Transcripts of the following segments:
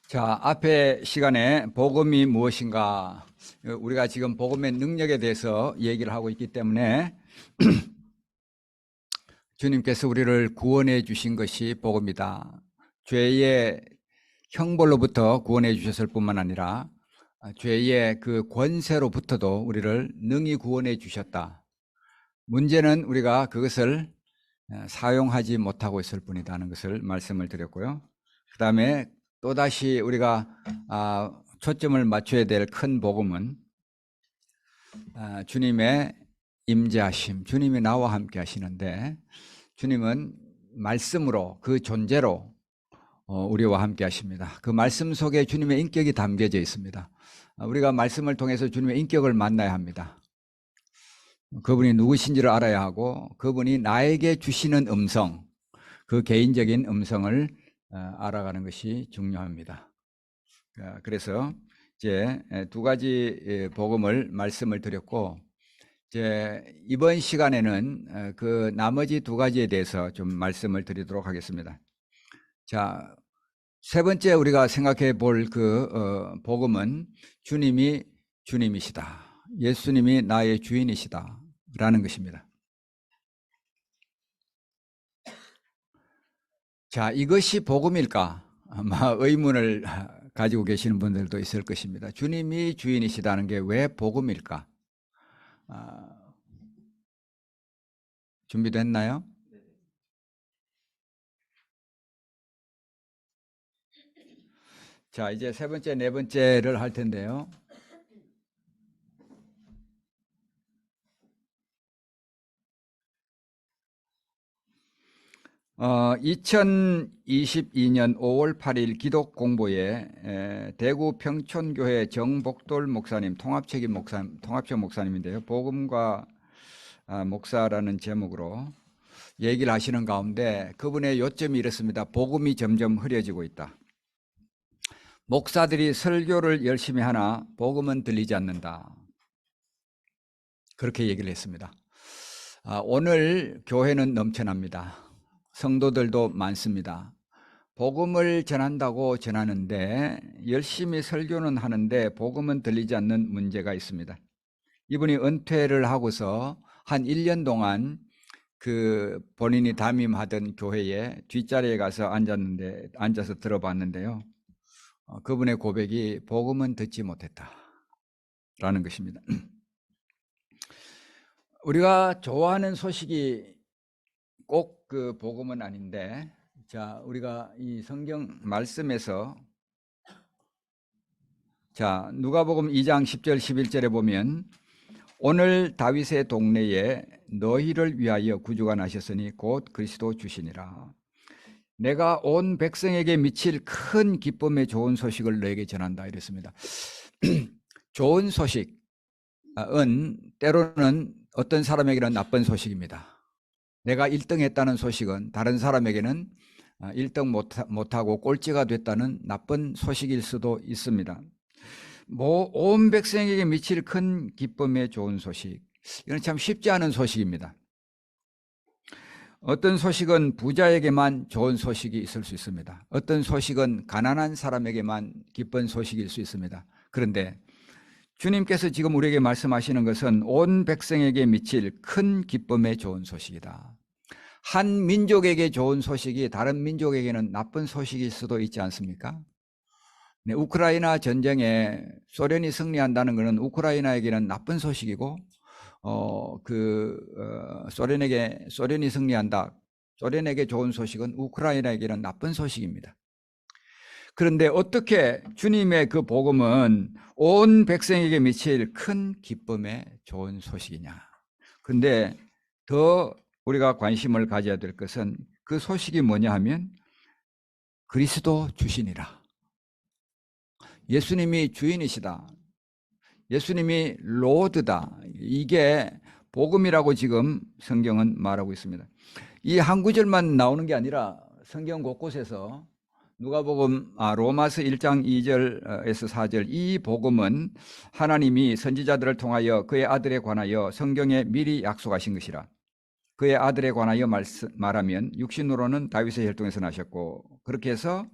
자, 앞에 시간에 복음이 무엇인가, 우리가 지금 복음의 능력에 대해서 얘기를 하고 있기 때문에 주님께서 우리를 구원해 주신 것이 복음이다. 죄의 형벌로부터 구원해 주셨을 뿐만 아니라 죄의 그 권세로부터도 우리를 능히 구원해 주셨다. 문제는 우리가 그것을 사용하지 못하고 있을 뿐이다는 것을 말씀을 드렸고요. 그 다음에 또다시 우리가 초점을 맞춰야 될 큰 복음은 주님의 임재하심, 주님이 나와 함께 하시는데, 주님은 말씀으로, 그 존재로 우리와 함께 하십니다. 그 말씀 속에 주님의 인격이 담겨져 있습니다. 우리가 말씀을 통해서 주님의 인격을 만나야 합니다. 그분이 누구신지를 알아야 하고, 그분이 나에게 주시는 음성, 그 개인적인 음성을 알아가는 것이 중요합니다. 그래서 이제 두 가지 복음을 말씀을 드렸고, 이제 이번 시간에는 그 나머지 두 가지에 대해서 좀 말씀을 드리도록 하겠습니다. 자, 세 번째 우리가 생각해 볼 그 복음은 주님이 주님이시다. 예수님이 나의 주인이시다. 라는 것입니다. 자, 이것이 복음일까? 아마 의문을 가지고 계시는 분들도 있을 것입니다. 주님이 주인이시다는 게 왜 복음일까? 준비됐나요? 자, 이제 세 번째, 네 번째를 할 텐데요. 어, 2022년 5월 8일 기독 공보에 대구 평촌교회 정복돌 목사님, 통합책 목사님인데요. 복음과 목사라는 제목으로 얘기를 하시는 가운데 그분의 요점이 이렇습니다. 복음이 점점 흐려지고 있다. 목사들이 설교를 열심히 하나 복음은 들리지 않는다. 그렇게 얘기를 했습니다. 오늘 교회는 넘쳐납니다. 성도들도 많습니다. 복음을 전한다고 전하는데 열심히 설교는 하는데 복음은 들리지 않는 문제가 있습니다. 이분이 은퇴를 하고서 한 1년 동안 그 본인이 담임하던 교회에 뒷자리에 가서 앉아서 들어봤는데요. 그분의 고백이 복음은 듣지 못했다라는 것입니다. 우리가 좋아하는 소식이 꼭 그 복음은 아닌데, 자, 우리가 이 성경 말씀에서 자, 누가복음 2장 10절 11절에 보면 오늘 다윗의 동네에 너희를 위하여 구주가 나셨으니 곧 그리스도 주시니라. 내가 온 백성에게 미칠 큰 기쁨의 좋은 소식을 너에게 전한다 이랬습니다. 좋은 소식은 때로는 어떤 사람에게는 나쁜 소식입니다. 내가 1등 했다는 소식은 다른 사람에게는 1등 못하고 꼴찌가 됐다는 나쁜 소식일 수도 있습니다. 온 백성에게 미칠 큰 기쁨의 좋은 소식, 이건 참 쉽지 않은 소식입니다. 어떤 소식은 부자에게만 좋은 소식이 있을 수 있습니다. 어떤 소식은 가난한 사람에게만 기쁜 소식일 수 있습니다. 그런데 주님께서 지금 우리에게 말씀하시는 것은 온 백성에게 미칠 큰 기쁨의 좋은 소식이다. 한 민족에게 좋은 소식이 다른 민족에게는 나쁜 소식일 수도 있지 않습니까? 네, 우크라이나 전쟁에 소련이 승리한다는 것은 우크라이나에게는 나쁜 소식이고, 소련이 승리한다. 소련에게 좋은 소식은 우크라이나에게는 나쁜 소식입니다. 그런데 어떻게 주님의 그 복음은 온 백성에게 미칠 큰 기쁨의 좋은 소식이냐? 그런데 더 우리가 관심을 가져야 될 것은 그 소식이 뭐냐 하면 그리스도 주시니라. 예수님이 주인이시다. 예수님이 로드다. 이게 복음이라고 지금 성경은 말하고 있습니다. 이 한 구절만 나오는 게 아니라 성경 곳곳에서 누가복음 로마서 1장 2절에서 4절 이 복음은 하나님이 선지자들을 통하여 그의 아들에 관하여 성경에 미리 약속하신 것이라. 그의 아들에 관하여 말하면 육신으로는 다윗의 혈통에서 나셨고, 그렇게 해서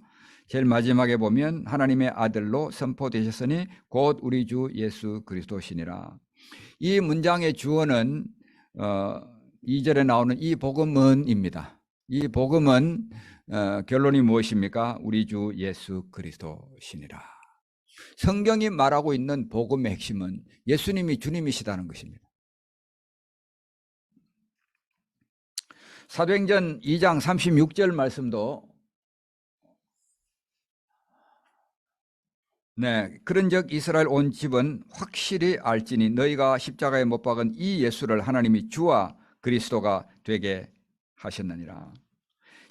제일 마지막에 보면 하나님의 아들로 선포되셨으니 곧 우리 주 예수 그리스도시니라. 이 문장의 주어는 2절에 나오는 이 복음은입니다. 이 복음은 결론이 무엇입니까? 우리 주 예수 그리스도시니라. 성경이 말하고 있는 복음의 핵심은 예수님이 주님이시다는 것입니다. 사도행전 2장 36절 말씀도 그런즉 이스라엘 온 집은 확실히 알지니 너희가 십자가에 못 박은 이 예수를 하나님이 주와 그리스도가 되게 하셨느니라.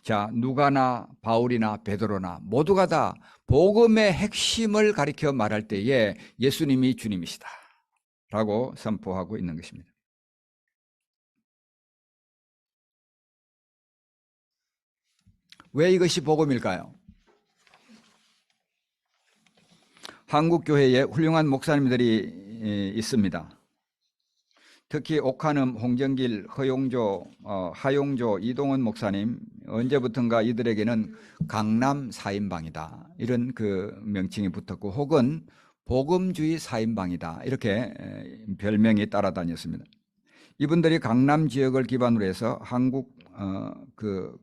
자, 누가나 바울이나 베드로나 모두가 다 복음의 핵심을 가리켜 말할 때에 예수님이 주님이시다 라고 선포하고 있는 것입니다. 왜 이것이 복음일까요? 한국 교회에 훌륭한 목사님들이 있습니다. 특히 옥한음, 홍정길, 허용조, 하용조, 이동원 목사님, 언제부턴가 이들에게는 강남 4인방이다 이런 그 명칭이 붙었고, 혹은 복음주의 4인방이다 이렇게 별명이 따라다녔습니다. 이분들이 강남 지역을 기반으로 해서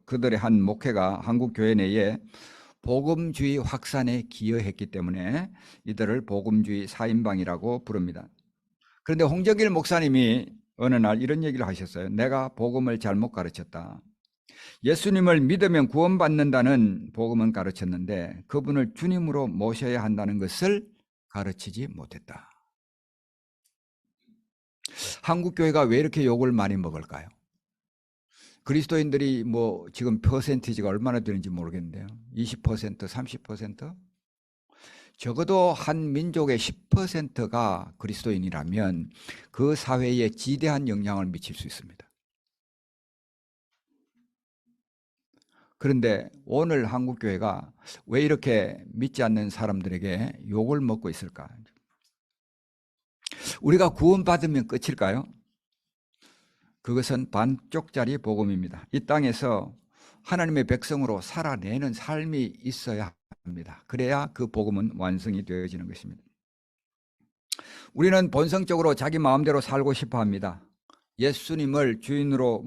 그들의 한 목회가 한국 교회 내에 복음주의 확산에 기여했기 때문에 이들을 복음주의 4인방이라고 부릅니다. 그런데 홍정길 목사님이 어느 날 이런 얘기를 하셨어요. 내가 복음을 잘못 가르쳤다. 예수님을 믿으면 구원받는다는 복음은 가르쳤는데 그분을 주님으로 모셔야 한다는 것을 가르치지 못했다. 한국 교회가 왜 이렇게 욕을 많이 먹을까요? 그리스도인들이 지금 퍼센티지가 얼마나 되는지 모르겠는데요. 20%, 30%? 적어도 한 민족의 10%가 그리스도인이라면 그 사회에 지대한 영향을 미칠 수 있습니다. 그런데 오늘 한국교회가 왜 이렇게 믿지 않는 사람들에게 욕을 먹고 있을까? 우리가 구원받으면 끝일까요? 그것은 반쪽짜리 복음입니다. 이 땅에서 하나님의 백성으로 살아내는 삶이 있어야 합니다. 그래야 그 복음은 완성이 되어지는 것입니다. 우리는 본성적으로 자기 마음대로 살고 싶어 합니다. 예수님을 주인으로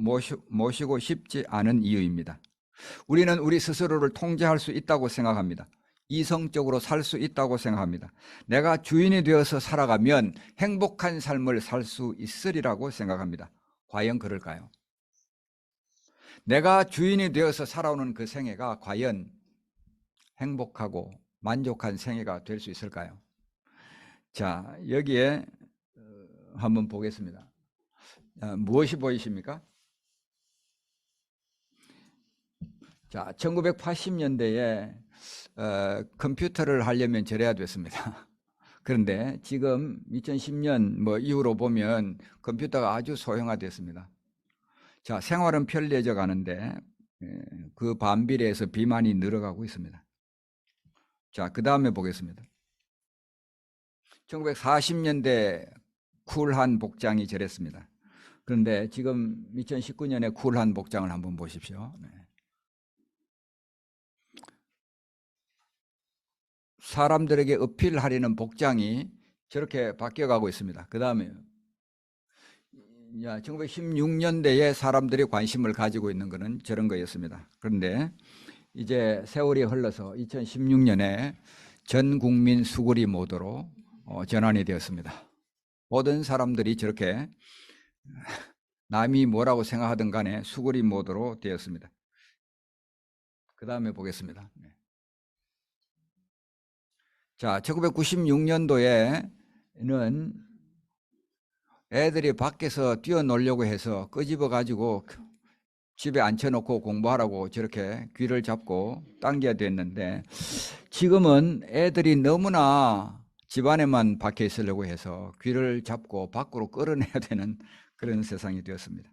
모시고 싶지 않은 이유입니다. 우리는 우리 스스로를 통제할 수 있다고 생각합니다. 이성적으로 살 수 있다고 생각합니다. 내가 주인이 되어서 살아가면 행복한 삶을 살 수 있으리라고 생각합니다. 과연 그럴까요? 내가 주인이 되어서 살아오는 그 생애가 과연 행복하고 만족한 생애가 될 수 있을까요? 자, 여기에 한번 보겠습니다. 무엇이 보이십니까? 자, 1980년대에 컴퓨터를 하려면 저래야 됐습니다. 그런데 지금 2010년 이후로 보면 컴퓨터가 아주 소형화됐습니다. 자, 생활은 편리해져 가는데 그 반비례해서 비만이 늘어가고 있습니다. 자, 그 다음에 보겠습니다. 1940년대 쿨한 복장이 저랬습니다. 그런데 지금 2019년에 쿨한 복장을 한번 보십시오. 사람들에게 어필하려는 복장이 저렇게 바뀌어가고 있습니다. 그 다음에 1916년대에 사람들이 관심을 가지고 있는 것은 저런 거였습니다. 그런데 이제 세월이 흘러서 2016년에 전 국민 수구리 모드로 전환이 되었습니다. 모든 사람들이 저렇게 남이 뭐라고 생각하든 간에 수구리 모드로 되었습니다. 그 다음에 보겠습니다. 자, 1996년도에는 애들이 밖에서 뛰어놀려고 해서 끄집어 가지고 집에 앉혀놓고 공부하라고 저렇게 귀를 잡고 당겨야 됐는데, 지금은 애들이 너무나 집안에만 박혀 있으려고 해서 귀를 잡고 밖으로 끌어내야 되는 그런 세상이 되었습니다.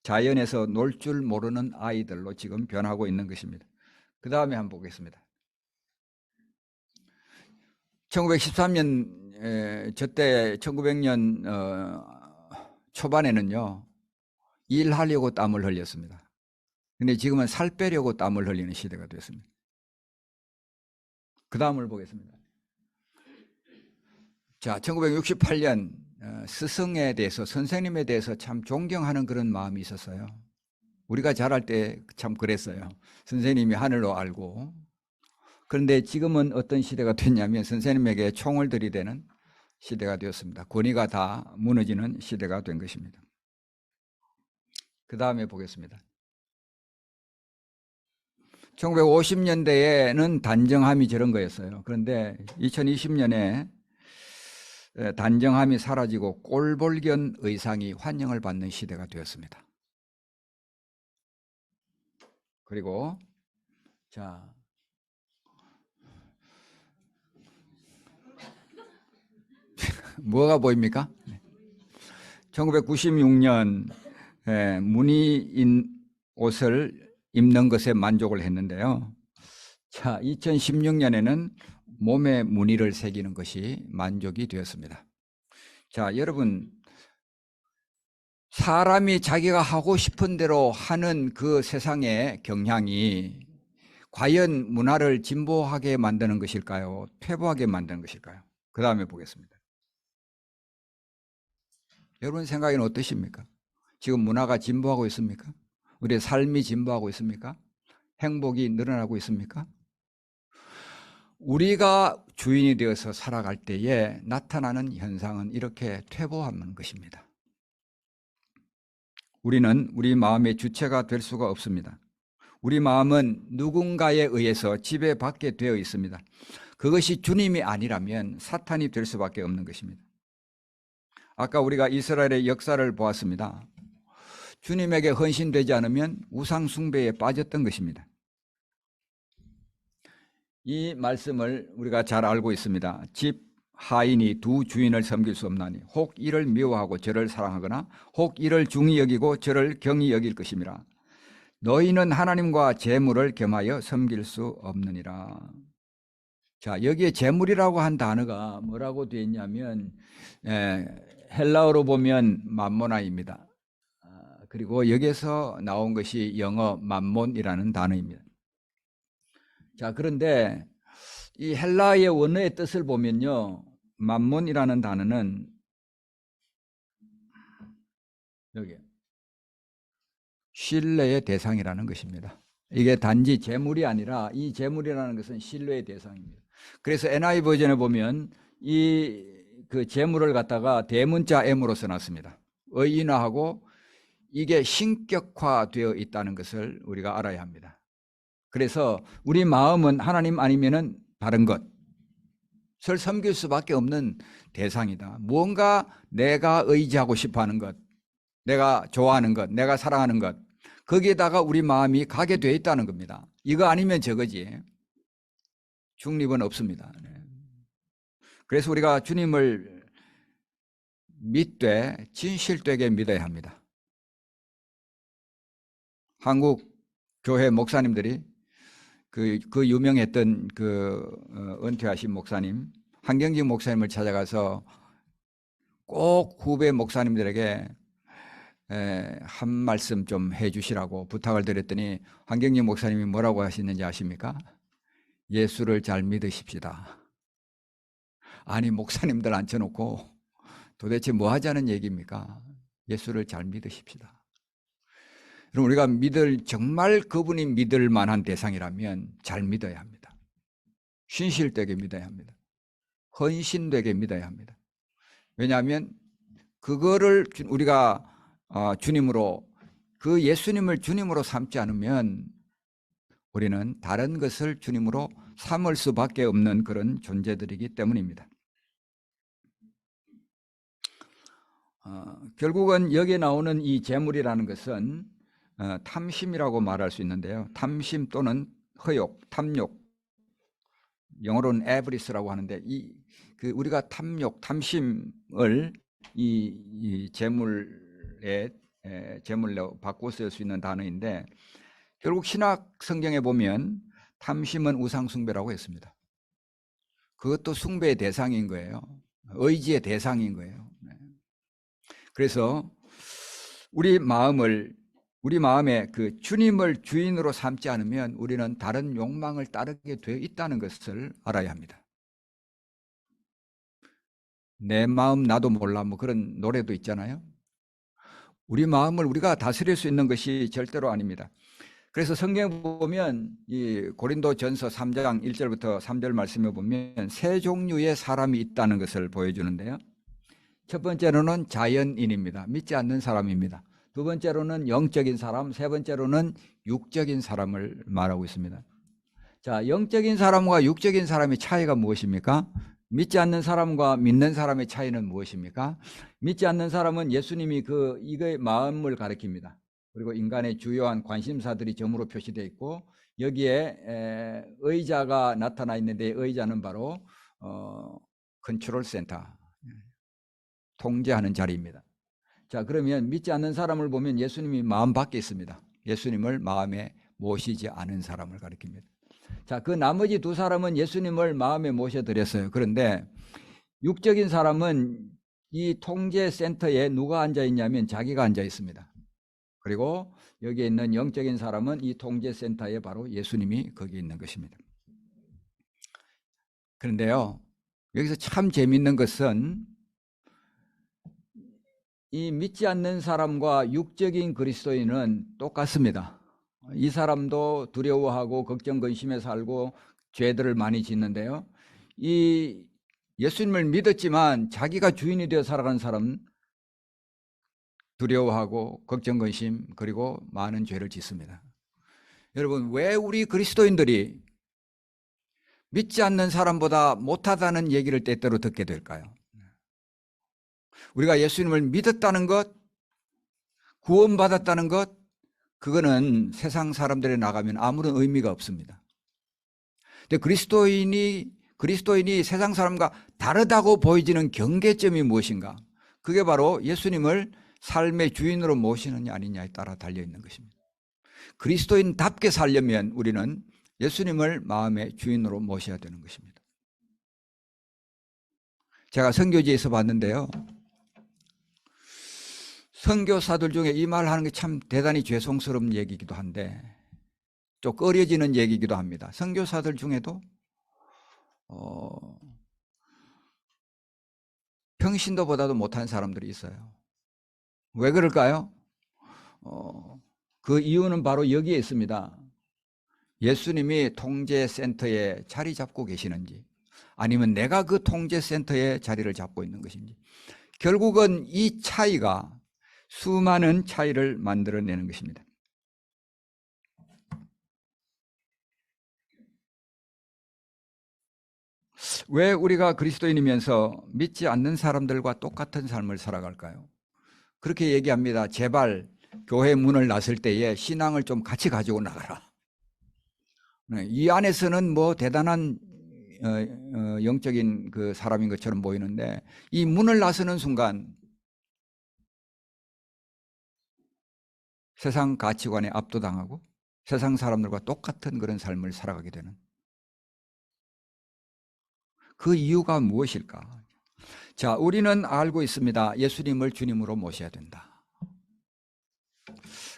자연에서 놀 줄 모르는 아이들로 지금 변하고 있는 것입니다. 그 다음에 한번 보겠습니다. 1913년 저때 1900년 초반에는요, 일하려고 땀을 흘렸습니다. 근데 지금은 살 빼려고 땀을 흘리는 시대가 됐습니다. 그 다음을 보겠습니다. 자, 1968년 스승에 대해서, 선생님에 대해서 참 존경하는 그런 마음이 있었어요. 우리가 자랄 때 참 그랬어요. 선생님이 하늘로 알고. 그런데 지금은 어떤 시대가 됐냐면 선생님에게 총을 들이대는 시대가 되었습니다. 권위가 다 무너지는 시대가 된 것입니다. 그 다음에 보겠습니다. 1950년대에는 단정함이 저런 거였어요. 그런데 2020년에 단정함이 사라지고 꼴볼견 의상이 환영을 받는 시대가 되었습니다. 그리고 자, 뭐가 보입니까? 1996년 무늬인 옷을 입는 것에 만족을 했는데요. 자, 2016년에는 몸에 무늬를 새기는 것이 만족이 되었습니다. 자, 여러분, 사람이 자기가 하고 싶은 대로 하는 그 세상의 경향이 과연 문화를 진보하게 만드는 것일까요? 퇴보하게 만드는 것일까요? 그 다음에 보겠습니다. 여러분 생각에는 어떠십니까? 지금 문화가 진보하고 있습니까? 우리의 삶이 진보하고 있습니까? 행복이 늘어나고 있습니까? 우리가 주인이 되어서 살아갈 때에 나타나는 현상은 이렇게 퇴보하는 것입니다. 우리는 우리 마음의 주체가 될 수가 없습니다. 우리 마음은 누군가에 의해서 지배받게 되어 있습니다. 그것이 주님이 아니라면 사탄이 될 수밖에 없는 것입니다. 아까 우리가 이스라엘의 역사를 보았습니다. 주님에게 헌신되지 않으면 우상 숭배에 빠졌던 것입니다. 이 말씀을 우리가 잘 알고 있습니다. 집 하인이 두 주인을 섬길 수 없나니 혹 이를 미워하고 저를 사랑하거나 혹 이를 중히 여기고 저를 경히 여길 것임이라. 너희는 하나님과 재물을 겸하여 섬길 수 없느니라. 자, 여기에 재물이라고 한 단어가 뭐라고 되어 있냐면 헬라어로 보면 맘모나입니다. 그리고 여기서 나온 것이 영어 맘몬이라는 단어입니다. 자, 그런데 이 헬라의 원어의 뜻을 보면요, 맘몬이라는 단어는 여기 신뢰의 대상이라는 것입니다. 이게 단지 재물이 아니라 이 재물이라는 것은 신뢰의 대상입니다. 그래서 NIV 버전에 보면 이 그 재물을 갖다가 대문자 M으로 써놨습니다. 의인화하고 이게 신격화되어 있다는 것을 우리가 알아야 합니다. 그래서 우리 마음은 하나님 아니면은 다른 것을 섬길 수밖에 없는 대상이다. 무언가 내가 의지하고 싶어하는 것, 내가 좋아하는 것, 내가 사랑하는 것, 거기에다가 우리 마음이 가게 되어 있다는 겁니다. 이거 아니면 저거지. 중립은 없습니다. 그래서 우리가 주님을 믿되 진실되게 믿어야 합니다. 한국 교회 목사님들이 그 유명했던 은퇴하신 목사님, 한경직 목사님을 찾아가서 꼭 후배 목사님들에게 한 말씀 좀 해주시라고 부탁을 드렸더니 한경직 목사님이 뭐라고 하시는지 아십니까? 예수를 잘 믿으십시다. 아니, 목사님들 앉혀놓고 도대체 뭐 하자는 얘기입니까? 예수를 잘 믿으십시다. 그럼 우리가 정말 그분이 믿을 만한 대상이라면 잘 믿어야 합니다. 신실되게 믿어야 합니다. 헌신되게 믿어야 합니다. 왜냐하면 그거를 우리가 주님으로, 그 예수님을 주님으로 삼지 않으면 우리는 다른 것을 주님으로 삼을 수밖에 없는 그런 존재들이기 때문입니다. 결국은 여기에 나오는 이 재물이라는 것은 탐심이라고 말할 수 있는데요. 탐심 또는 허욕, 탐욕, 영어로는 avarice라고 하는데 우리가 탐심을 이 재물로 바꿔 쓸 수 있는 단어인데, 결국 신학 성경에 보면 탐심은 우상 숭배라고 했습니다. 그것도 숭배의 대상인 거예요. 의지의 대상인 거예요. 그래서 우리 마음을 우리 마음에 그 주님을 주인으로 삼지 않으면 우리는 다른 욕망을 따르게 되어 있다는 것을 알아야 합니다. 내 마음 나도 몰라 뭐 그런 노래도 있잖아요. 우리 마음을 우리가 다스릴 수 있는 것이 절대로 아닙니다. 그래서 성경에 보면 이 고린도전서 3장 1절부터 3절 말씀에 보면 세 종류의 사람이 있다는 것을 보여주는데요. 첫 번째로는 자연인입니다. 믿지 않는 사람입니다. 두 번째로는 영적인 사람, 세 번째로는 육적인 사람을 말하고 있습니다. 자, 영적인 사람과 육적인 사람의 차이가 무엇입니까? 믿지 않는 사람과 믿는 사람의 차이는 무엇입니까? 믿지 않는 사람은 예수님이 이거의 마음을 가리킵니다. 그리고 인간의 주요한 관심사들이 점으로 표시되어 있고 여기에 의자가 나타나 있는데 의자는 바로 컨트롤 센터, 통제하는 자리입니다. 자, 그러면 믿지 않는 사람을 보면 예수님이 마음 밖에 있습니다. 예수님을 마음에 모시지 않은 사람을 가리킵니다. 자, 그 나머지 두 사람은 예수님을 마음에 모셔드렸어요. 그런데 육적인 사람은 이 통제센터에 누가 앉아 있냐면 자기가 앉아 있습니다. 그리고 여기에 있는 영적인 사람은 이 통제센터에 바로 예수님이 거기 있는 것입니다. 그런데요, 여기서 참 재밌는 것은 이 믿지 않는 사람과 육적인 그리스도인은 똑같습니다. 이 사람도 두려워하고 걱정 근심에 살고 죄들을 많이 짓는데요, 이 예수님을 믿었지만 자기가 주인이 되어 살아가는 사람은 두려워하고 걱정 근심 그리고 많은 죄를 짓습니다. 여러분, 왜 우리 그리스도인들이 믿지 않는 사람보다 못하다는 얘기를 때때로 듣게 될까요? 우리가 예수님을 믿었다는 것, 구원받았다는 것, 그거는 세상 사람들에 나가면 아무런 의미가 없습니다. 근데 그리스도인이 세상 사람과 다르다고 보여지는 경계점이 무엇인가? 그게 바로 예수님을 삶의 주인으로 모시느냐 아니냐에 따라 달려있는 것입니다. 그리스도인답게 살려면 우리는 예수님을 마음의 주인으로 모셔야 되는 것입니다. 제가 선교지에서 봤는데요, 선교사들 중에 이 말 하는 게 참 대단히 죄송스러운 얘기이기도 한데 좀 꺼려지는 얘기이기도 합니다. 선교사들 중에도 평신도보다도 못한 사람들이 있어요. 왜 그럴까요? 그 이유는 바로 여기에 있습니다. 예수님이 통제센터에 자리 잡고 계시는지 아니면 내가 그 통제센터에 자리를 잡고 있는 것인지, 결국은 이 차이가 수많은 차이를 만들어내는 것입니다. 왜 우리가 그리스도인이면서 믿지 않는 사람들과 똑같은 삶을 살아갈까요? 그렇게 얘기합니다. 제발 교회 문을 나설 때에 신앙을 좀 같이 가지고 나가라. 이 안에서는 뭐 대단한 영적인 그 사람인 것처럼 보이는데 이 문을 나서는 순간 세상 가치관에 압도당하고 세상 사람들과 똑같은 그런 삶을 살아가게 되는 그 이유가 무엇일까? 자, 우리는 알고 있습니다. 예수님을 주님으로 모셔야 된다.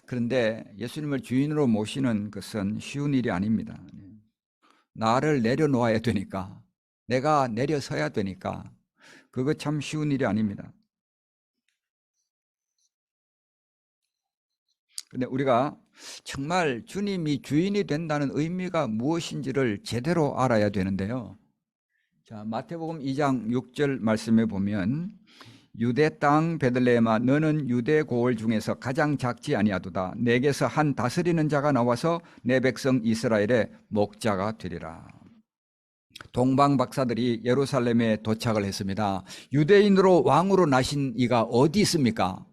그런데 예수님을 주인으로 모시는 것은 쉬운 일이 아닙니다. 나를 내려놓아야 되니까, 내가 내려서야 되니까 그거 참 쉬운 일이 아닙니다. 그런데 우리가 정말 주님이 주인이 된다는 의미가 무엇인지를 제대로 알아야 되는데요. 자, 마태복음 2장 6절 말씀에 보면 유대 땅 베들레헴아 너는 유대 고을 중에서 가장 작지 아니하도다. 내게서 한 다스리는 자가 나와서 내 백성 이스라엘의 목자가 되리라. 동방 박사들이 예루살렘에 도착을 했습니다. 유대인으로 왕으로 나신 이가 어디 있습니까?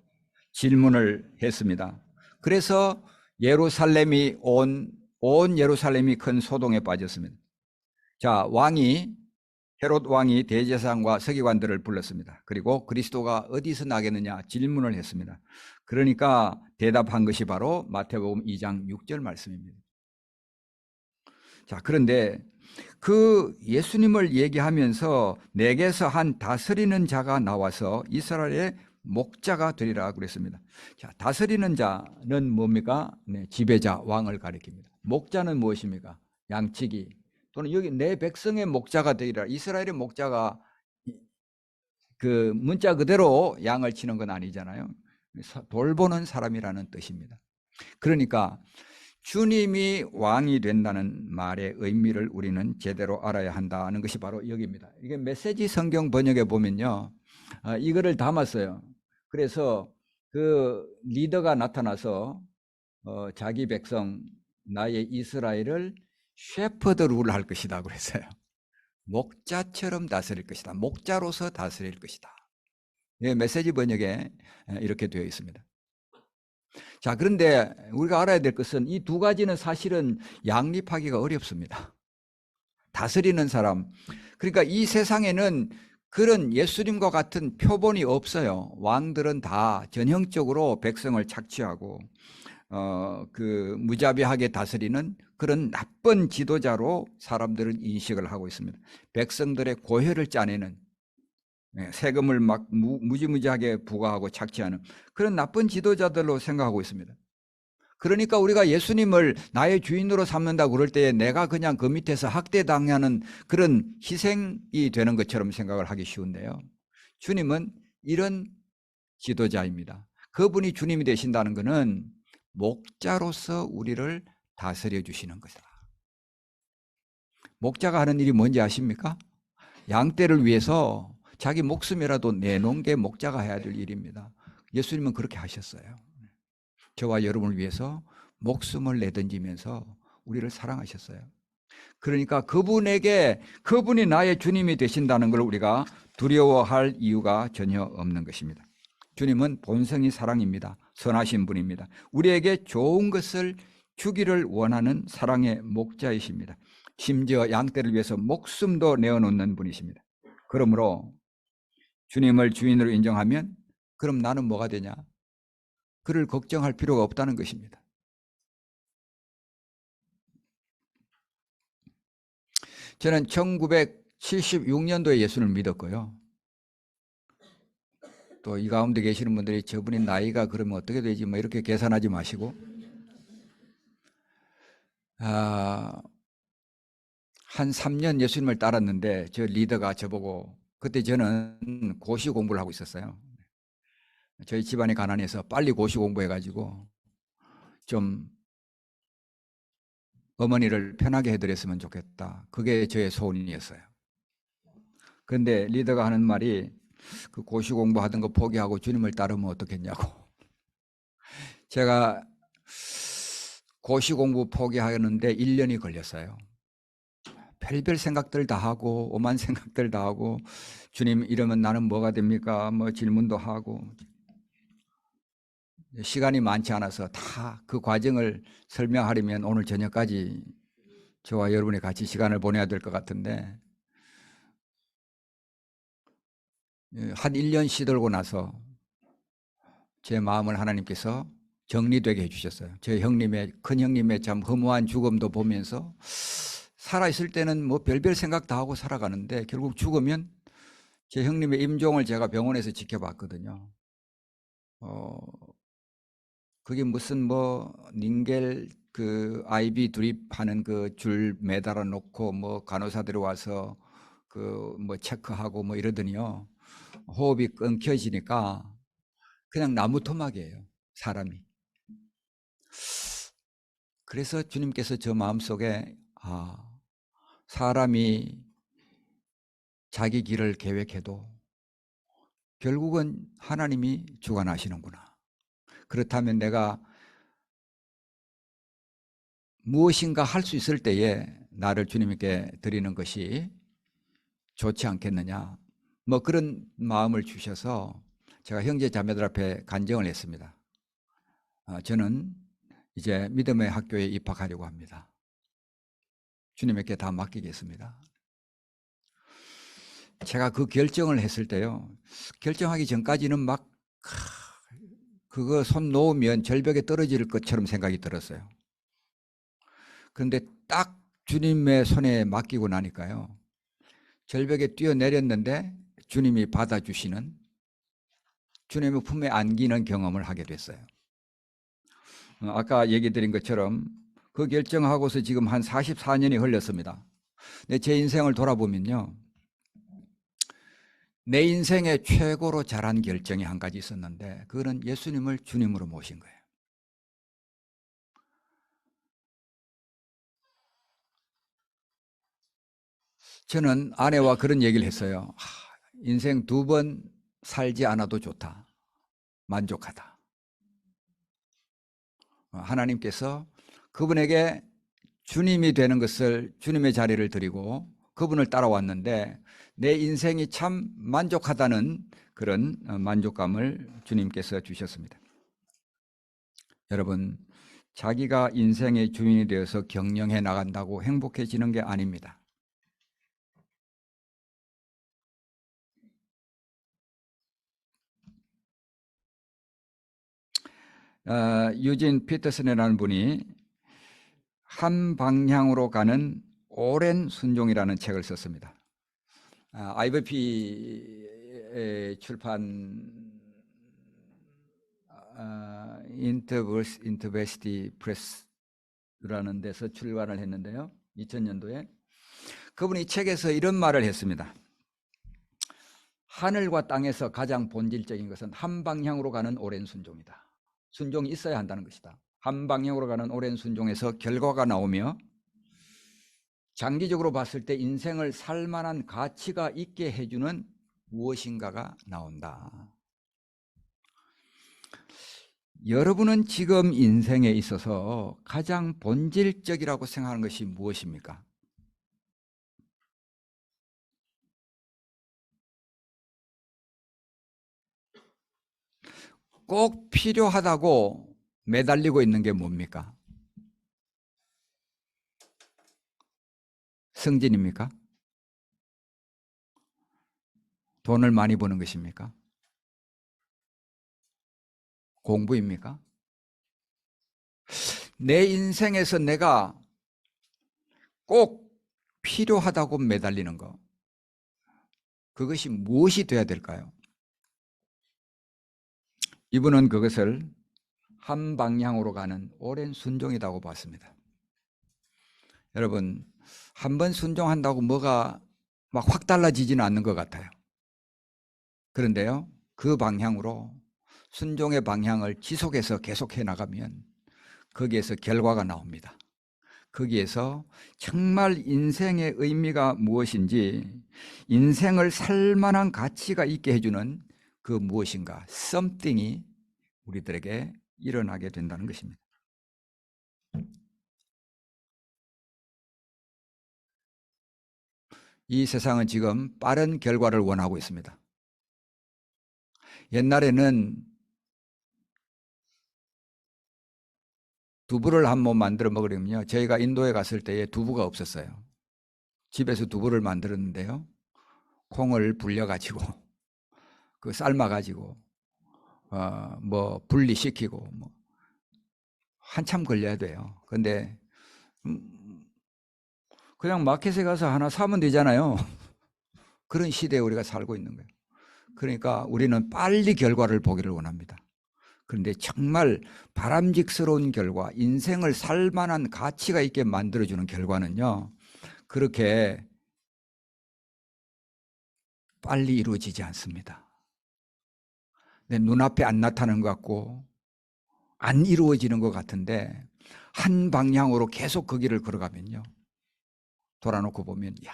질문을 했습니다. 그래서 예루살렘이 온 예루살렘이 큰 소동에 빠졌습니다. 자, 헤롯 왕이 대제사장과 서기관들을 불렀습니다. 그리고 그리스도가 어디서 나겠느냐 질문을 했습니다. 그러니까 대답한 것이 바로 마태복음 2장 6절 말씀입니다. 자, 그런데 그 예수님을 얘기하면서 내게서 한 다스리는 자가 나와서 이스라엘의 목자가 되리라 그랬습니다. 자, 다스리는 자는 뭡니까? 네, 지배자, 왕을 가리킵니다. 목자는 무엇입니까? 양치기 또는 여기 내 백성의 목자가 되리라. 이스라엘의 목자가 그 문자 그대로 양을 치는 건 아니잖아요. 돌보는 사람이라는 뜻입니다. 그러니까 주님이 왕이 된다는 말의 의미를 우리는 제대로 알아야 한다는 것이 바로 여기입니다. 이게 메시지 성경 번역에 보면요, 이거를 담았어요. 그래서 그 리더가 나타나서 자기 백성 나의 이스라엘을 셰퍼드 룰 할 것이다 그랬어요. 목자처럼 다스릴 것이다. 목자로서 다스릴 것이다. 예, 메시지 번역에 이렇게 되어 있습니다. 자, 그런데 우리가 알아야 될 것은 이 두 가지는 사실은 양립하기가 어렵습니다. 다스리는 사람. 그러니까 이 세상에는 그런 예수님과 같은 표본이 없어요. 왕들은 다 전형적으로 백성을 착취하고 그 무자비하게 다스리는 그런 나쁜 지도자로 사람들은 인식을 하고 있습니다. 백성들의 고혈을 짜내는, 세금을 막 무지무지하게 부과하고 착취하는 그런 나쁜 지도자들로 생각하고 있습니다. 그러니까 우리가 예수님을 나의 주인으로 삼는다고 그럴 때에 내가 그냥 그 밑에서 학대당하는 그런 희생이 되는 것처럼 생각을 하기 쉬운데요. 주님은 이런 지도자입니다. 그분이 주님이 되신다는 것은 목자로서 우리를 다스려 주시는 것이다. 목자가 하는 일이 뭔지 아십니까? 양떼를 위해서 자기 목숨이라도 내놓은 게 목자가 해야 될 일입니다. 예수님은 그렇게 하셨어요. 저와 여러분을 위해서 목숨을 내던지면서 우리를 사랑하셨어요. 그러니까 그분이 나의 주님이 되신다는 걸 우리가 두려워할 이유가 전혀 없는 것입니다. 주님은 본성이 사랑입니다. 선하신 분입니다. 우리에게 좋은 것을 주기를 원하는 사랑의 목자이십니다. 심지어 양떼를 위해서 목숨도 내어놓는 분이십니다. 그러므로 주님을 주인으로 인정하면 그럼 나는 뭐가 되냐? 그를 걱정할 필요가 없다는 것입니다. 저는 1976년도에 예수를 믿었고요. 또 이 가운데 계시는 분들이 저분이 나이가 그러면 어떻게 되지? 뭐 이렇게 계산하지 마시고 한 3년 예수님을 따랐는데 저 리더가 저보고 그때 저는 고시 공부를 하고 있었어요. 저희 집안이 가난해서 빨리 고시 공부해가지고 좀 어머니를 편하게 해드렸으면 좋겠다. 그게 저의 소원이었어요. 그런데 리더가 하는 말이 그 고시 공부하던 거 포기하고 주님을 따르면 어떻겠냐고. 제가 고시 공부 포기하는데 1년이 걸렸어요. 별별 생각들 다 하고 오만 생각들 다 하고 주님 이러면 나는 뭐가 됩니까? 뭐 질문도 하고 시간이 많지 않아서 다 그 과정을 설명하려면 오늘 저녁까지 저와 여러분이 같이 시간을 보내야 될 것 같은데 한 1년 시들고 나서 제 마음을 하나님께서 정리되게 해주셨어요. 제 큰 형님의 참 허무한 죽음도 보면서 살아있을 때는 뭐 별별 생각 다 하고 살아가는데 결국 죽으면 제 형님의 임종을 제가 병원에서 지켜봤거든요. 그게 무슨 뭐 닌겔 그 아이비 드립하는 그 줄 매달아 놓고 뭐 간호사들이 와서 그 뭐 체크하고 뭐 이러더니요. 호흡이 끊겨지니까 그냥 나무 토막이에요. 사람이. 그래서 주님께서 저 마음속에 사람이 자기 길을 계획해도 결국은 하나님이 주관하시는구나. 그렇다면 내가 무엇인가 할 수 있을 때에 나를 주님께 드리는 것이 좋지 않겠느냐. 뭐 그런 마음을 주셔서 제가 형제 자매들 앞에 간증을 했습니다. 저는 이제 믿음의 학교에 입학하려고 합니다. 주님께 다 맡기겠습니다. 제가 그 결정을 했을 때요. 결정하기 전까지는 막 그거 손 놓으면 절벽에 떨어질 것처럼 생각이 들었어요. 그런데 딱 주님의 손에 맡기고 나니까요. 절벽에 뛰어내렸는데 주님이 받아주시는 주님의 품에 안기는 경험을 하게 됐어요. 아까 얘기 드린 것처럼 그 결정하고서 지금 한 44년이 흘렀습니다. 근데 제 인생을 돌아보면요, 내 인생의 최고로 잘한 결정이 한 가지 있었는데, 그거는 예수님을 주님으로 모신 거예요. 저는 아내와 그런 얘기를 했어요. 인생 2번 살지 않아도 좋다. 만족하다. 하나님께서 그분에게 주님이 되는 것을, 주님의 자리를 드리고 그분을 따라왔는데 내 인생이 참 만족하다는 그런 만족감을 주님께서 주셨습니다. 여러분, 자기가 인생의 주인이 되어서 경영해 나간다고 행복해지는 게 아닙니다. 유진 피터슨이라는 분이 한 방향으로 가는 오랜 순종이라는 책을 썼습니다. IVP 출판 인터버시티 프레스라는 데서 출간을 했는데요. 2000년도에 그분이 책에서 이런 말을 했습니다. 하늘과 땅에서 가장 본질적인 것은 한 방향으로 가는 오랜 순종이다. 순종이 있어야 한다는 것이다. 한 방향으로 가는 오랜 순종에서 결과가 나오며 장기적으로 봤을 때 인생을 살만한 가치가 있게 해주는 무엇인가가 나온다. 여러분은 지금 인생에 있어서 가장 본질적이라고 생각하는 것이 무엇입니까? 꼭 필요하다고 매달리고 있는 게 뭡니까? 승진입니까? 돈을 많이 버는 것입니까? 공부입니까? 내 인생에서 내가 꼭 필요하다고 매달리는 것, 그것이 무엇이 돼야 될까요? 이분은 그것을 한 방향으로 가는 오랜 순종이라고 봤습니다. 여러분, 한번 순종한다고 뭐가 막 확 달라지지는 않는 것 같아요. 그런데요, 그 방향으로 순종의 방향을 지속해서 계속해 나가면 거기에서 결과가 나옵니다. 거기에서 정말 인생의 의미가 무엇인지, 인생을 살만한 가치가 있게 해주는 그 무엇인가, something이 우리들에게 일어나게 된다는 것입니다. 이 세상은 지금 빠른 결과를 원하고 있습니다. 옛날에는 두부를 한번 만들어 먹으려면요, 저희가 인도에 갔을 때에 두부가 없었어요. 집에서 두부를 만들었는데요, 콩을 불려가지고 그 삶아가지고 뭐 분리시키고 뭐 한참 걸려야 돼요. 근데 그냥 마켓에 가서 하나 사면 되잖아요. 그런 시대에 우리가 살고 있는 거예요. 그러니까 우리는 빨리 결과를 보기를 원합니다. 그런데 정말 바람직스러운 결과, 인생을 살만한 가치가 있게 만들어주는 결과는요, 그렇게 빨리 이루어지지 않습니다. 내 눈앞에 안 나타나는 것 같고 안 이루어지는 것 같은데 한 방향으로 계속 그 길을 걸어가면요, 돌아놓고 보면 야,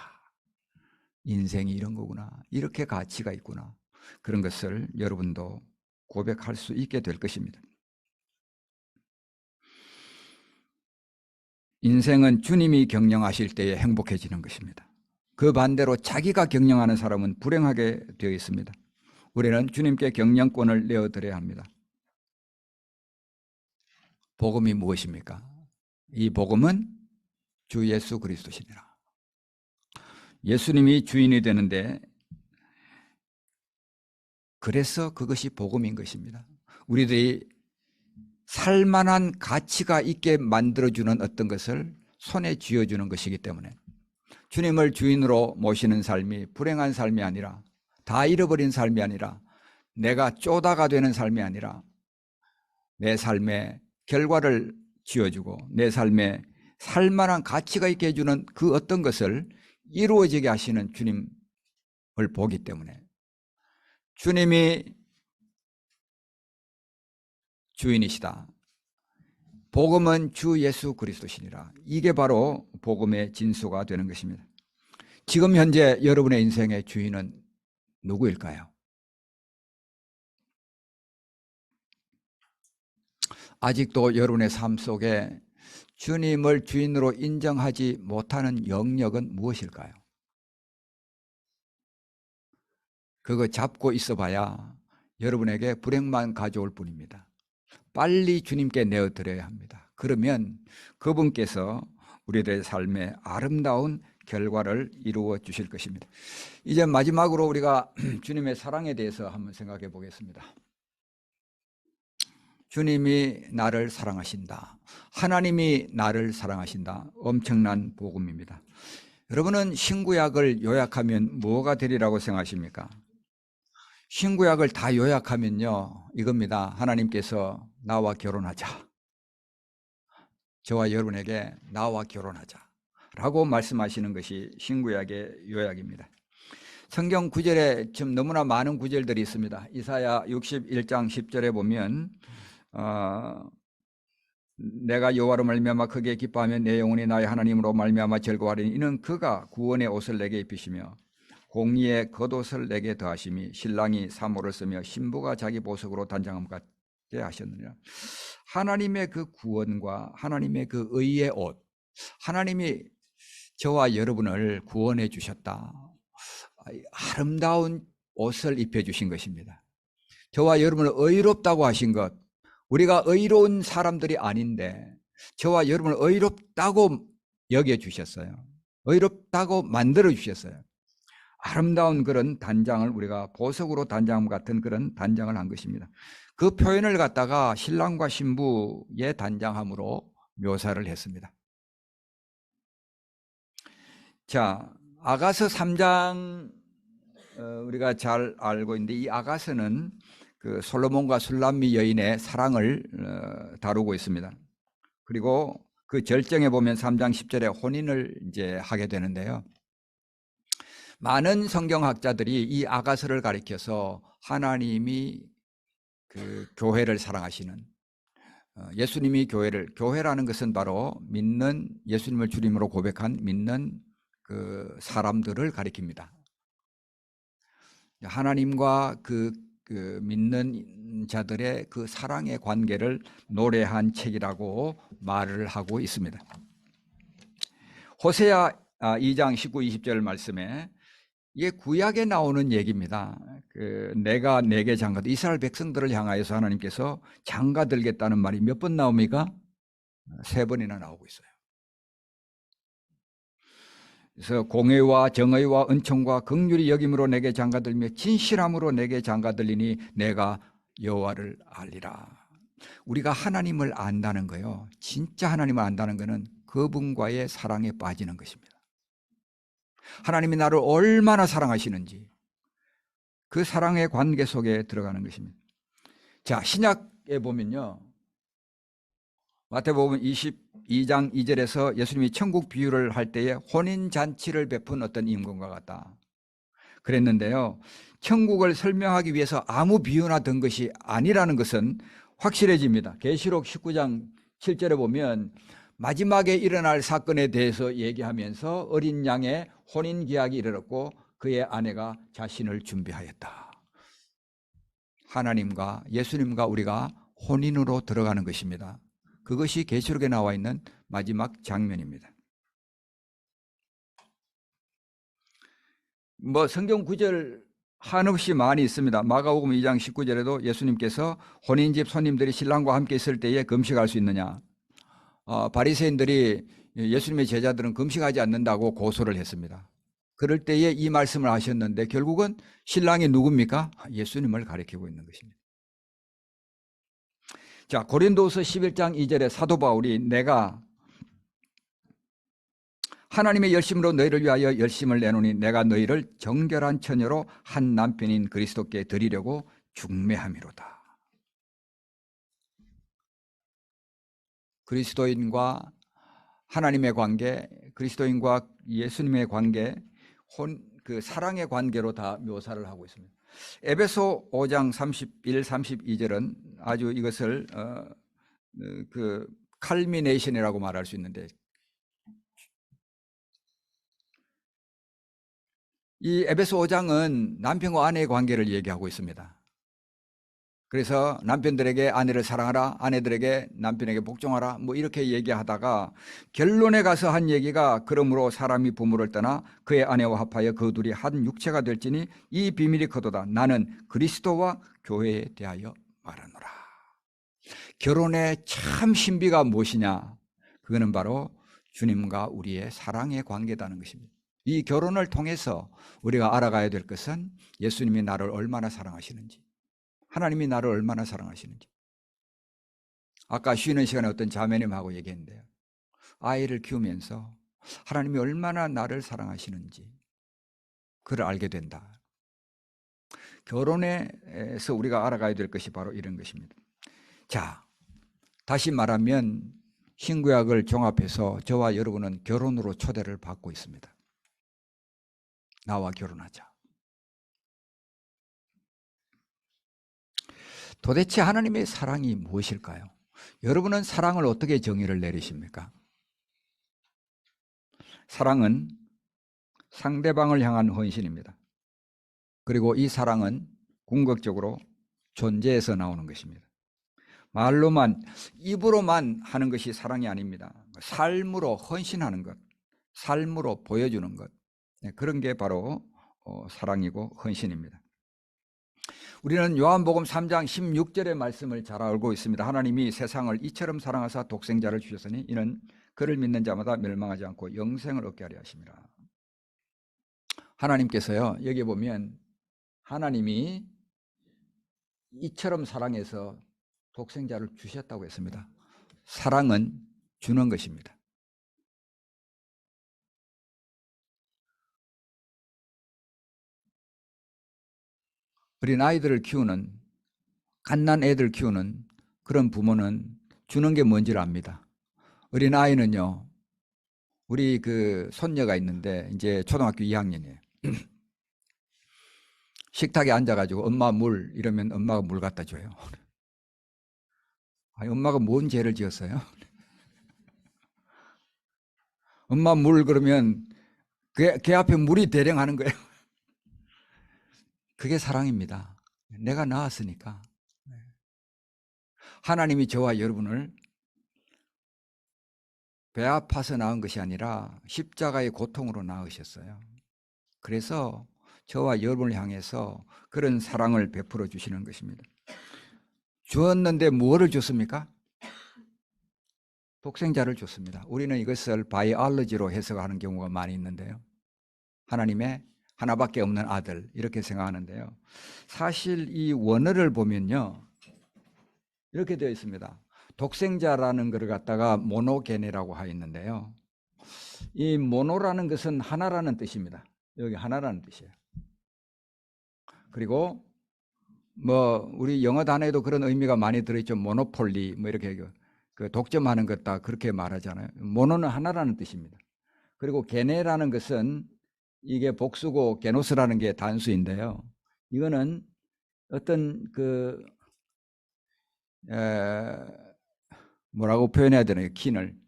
인생이 이런 거구나, 이렇게 가치가 있구나, 그런 것을 여러분도 고백할 수 있게 될 것입니다. 인생은 주님이 경영하실 때에 행복해지는 것입니다. 그 반대로 자기가 경영하는 사람은 불행하게 되어 있습니다. 우리는 주님께 경영권을 내어드려야 합니다. 복음이 무엇입니까? 이 복음은 주 예수 그리스도시니라. 예수님이 주인이 되는데, 그래서 그것이 복음인 것입니다. 우리들이 살만한 가치가 있게 만들어주는 어떤 것을 손에 쥐어주는 것이기 때문에 주님을 주인으로 모시는 삶이 불행한 삶이 아니라, 다 잃어버린 삶이 아니라 내가 쪼다가 되는 삶이 아니라 내 삶의 결과를 지어주고 내 삶에 살만한 가치가 있게 해주는 그 어떤 것을 이루어지게 하시는 주님을 보기 때문에 주님이 주인이시다. 복음은 주 예수 그리스도시니라. 이게 바로 복음의 진수가 되는 것입니다. 지금 현재 여러분의 인생의 주인은 누구일까요? 아직도 여러분의 삶 속에 주님을 주인으로 인정하지 못하는 영역은 무엇일까요? 그거 잡고 있어 봐야 여러분에게 불행만 가져올 뿐입니다. 빨리 주님께 내어드려야 합니다. 그러면 그분께서 우리들의 삶에 아름다운 결과를 이루어 주실 것입니다. 이제 마지막으로 우리가 주님의 사랑에 대해서 한번 생각해 보겠습니다. 주님이 나를 사랑하신다. 하나님이 나를 사랑하신다. 엄청난 복음입니다. 여러분은 신구약을 요약하면 뭐가 되리라고 생각하십니까? 신구약을 다 요약하면요, 이겁니다. 하나님께서 나와 결혼하자. 저와 여러분에게 나와 결혼하자 라고 말씀하시는 것이 신구약의 요약입니다. 성경 구절에 지금 너무나 많은 구절들이 있습니다. 이사야 61장 10절에 보면 내가 여호와로 말미암아 크게 기뻐하며 내 영혼이 나의 하나님으로 말미암아 즐거워하리니 이는 그가 구원의 옷을 내게 입히시며 공의의 겉옷을 내게 더하심이 신랑이 사모를 쓰며 신부가 자기 보석으로 단장함 같게 하셨느니라. 하나님의 그 구원과 하나님의 그 의의 옷, 하나님이 저와 여러분을 구원해 주셨다. 아름다운 옷을 입혀주신 것입니다. 저와 여러분을 의롭다고 하신 것, 우리가 의로운 사람들이 아닌데 저와 여러분을 의롭다고 여겨주셨어요. 의롭다고 만들어주셨어요. 아름다운 그런 단장을 우리가 보석으로 단장 같은 그런 단장을 한 것입니다. 그 표현을 갖다가 신랑과 신부의 단장함으로 묘사를 했습니다. 자, 아가서 3장 우리가 잘 알고 있는데 이 아가서는 그 솔로몬과 술람미 여인의 사랑을 다루고 있습니다. 그리고 그 절정에 보면 3장 10절에 혼인을 이제 하게 되는데요. 많은 성경학자들이 이 아가서를 가리켜서 하나님이 그 교회를 사랑하시는 예수님이 교회라는 것은 바로 믿는 예수님을 주님으로 고백한 믿는 그 사람들을 가리킵니다. 하나님과 그 믿는 자들의 그 사랑의 관계를 노래한 책이라고 말을 하고 있습니다. 호세아 2장 19, 20절 말씀에 이게 구약에 나오는 얘기입니다. 내가 내게 장가들 이스라엘 백성들을 향하여서 하나님께서 장가들겠다는 말이 몇 번 나옵니까? 3번이나 나오고 있어요. 그래서 공의와 정의와 은총과 긍휼히 여김으로 내게 장가들며 진실함으로 내게 장가들리니 내가 여호와를 알리라. 우리가 하나님을 안다는 거요, 진짜 하나님을 안다는 것은 그분과의 사랑에 빠지는 것입니다. 하나님이 나를 얼마나 사랑하시는지 그 사랑의 관계 속에 들어가는 것입니다. 자, 신약에 보면요, 마태복음 22장 2절에서 예수님이 천국 비유를 할 때에 혼인잔치를 베푼 어떤 임금과 같다 그랬는데요, 천국을 설명하기 위해서 아무 비유나 든 것이 아니라는 것은 확실해집니다. 계시록 19장 7절에 보면 마지막에 일어날 사건에 대해서 얘기하면서 어린 양의 혼인 기약이 이르렀고 그의 아내가 자신을 준비하였다. 하나님과 예수님과 우리가 혼인으로 들어가는 것입니다. 그것이 계시록에 나와 있는 마지막 장면입니다. 성경 구절 한없이 많이 있습니다. 마가복음 2장 19절에도 예수님께서 혼인집 손님들이 신랑과 함께 있을 때에 금식할 수 있느냐, 바리새인들이 예수님의 제자들은 금식하지 않는다고 고소를 했습니다. 그럴 때에 이 말씀을 하셨는데 결국은 신랑이 누굽니까? 예수님을 가리키고 있는 것입니다. 자, 고린도후서 11장 2절에 사도 바울이 내가 하나님의 열심으로 너희를 위하여 열심을 내노니 내가 너희를 정결한 처녀로 한 남편인 그리스도께 드리려고 중매함이로다. 그리스도인과 하나님의 관계, 그리스도인과 예수님의 관계, 그 사랑의 관계로 다 묘사를 하고 있습니다. 에베소 5장 31, 32절은 아주 이것을 그 칼미네이션이라고 말할 수 있는데, 이 에베소 5장은 남편과 아내의 관계를 얘기하고 있습니다. 그래서 남편들에게 아내를 사랑하라, 아내들에게 남편에게 복종하라, 뭐 이렇게 얘기하다가 결론에 가서 한 얘기가, 그러므로 사람이 부모를 떠나 그의 아내와 합하여 그 둘이 한 육체가 될지니 이 비밀이 크도다. 나는 그리스도와 교회에 대하여 말하노라. 결혼의 참 신비가 무엇이냐? 그거는 바로 주님과 우리의 사랑의 관계다는 것입니다. 이 결혼을 통해서 우리가 알아가야 될 것은 예수님이 나를 얼마나 사랑하시는지, 하나님이 나를 얼마나 사랑하시는지. 아까 쉬는 시간에 어떤 자매님하고 얘기했는데요, 아이를 키우면서 하나님이 얼마나 나를 사랑하시는지 그걸 알게 된다. 결혼에서 우리가 알아가야 될 것이 바로 이런 것입니다. 자, 다시 말하면 신구약을 종합해서 저와 여러분은 결혼으로 초대를 받고 있습니다. 나와 결혼하자. 도대체 하나님의 사랑이 무엇일까요? 여러분은 사랑을 어떻게 정의를 내리십니까? 사랑은 상대방을 향한 헌신입니다. 그리고 이 사랑은 궁극적으로 존재에서 나오는 것입니다. 말로만, 입으로만 하는 것이 사랑이 아닙니다. 삶으로 헌신하는 것, 삶으로 보여주는 것, 그런 게 바로 사랑이고 헌신입니다. 우리는 요한복음 3장 16절의 말씀을 잘 알고 있습니다. 하나님이 세상을 이처럼 사랑하사 독생자를 주셨으니 이는 그를 믿는 자마다 멸망하지 않고 영생을 얻게 하려 하심이라. 하나님께서요, 여기 보면 하나님이 이처럼 사랑해서 독생자를 주셨다고 했습니다. 사랑은 주는 것입니다. 어린 아이들을 키우는, 갓난 애들 키우는 그런 부모는 주는 게 뭔지를 압니다. 어린 아이는요, 우리 그 손녀가 있는데 이제 초등학교 2학년이에요. 식탁에 앉아가지고 엄마 물 이러면 엄마가 물 갖다 줘요. 아니, 엄마가 뭔 죄를 지었어요? 엄마 물 그러면 걔 앞에 물이 대령하는 거예요. 그게 사랑입니다. 내가 낳았으니까. 하나님이 저와 여러분을 배 아파서 낳은 것이 아니라 십자가의 고통으로 낳으셨어요. 그래서 저와 여러분을 향해서 그런 사랑을 베풀어 주시는 것입니다. 주었는데 무엇을 줬습니까? 독생자를 줬습니다. 우리는 이것을 바이올로지로 해석하는 경우가 많이 있는데요, 하나님의 하나밖에 없는 아들 이렇게 생각하는데요, 사실 이 원어를 보면요 이렇게 되어 있습니다. 독생자라는 것을 갖다가 모노게네라고 하어 있는데요, 이 모노라는 것은 하나라는 뜻입니다. 여기 하나라는 뜻이에요. 그리고 뭐 우리 영어 단어에도 그런 의미가 많이 들어있죠. 모노폴리 뭐 이렇게 그 독점하는 것 다 그렇게 말하잖아요. 모노는 하나라는 뜻입니다. 그리고 게네라는 것은 이게 복수고 게노스라는 게 단수인데요, 이거는 어떤 그 뭐라고 표현해야 되나요? 킨을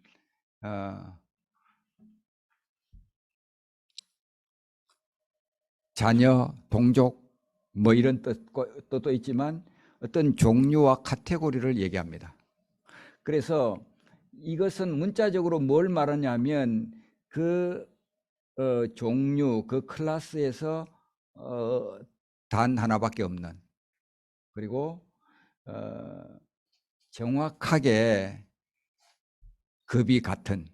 자녀, 동족 뭐 이런 뜻도 있지만 어떤 종류와 카테고리를 얘기합니다. 그래서 이것은 문자적으로 뭘 말하냐면 그 종류, 그 클래스에서 단 하나밖에 없는, 그리고 정확하게 급이 같은.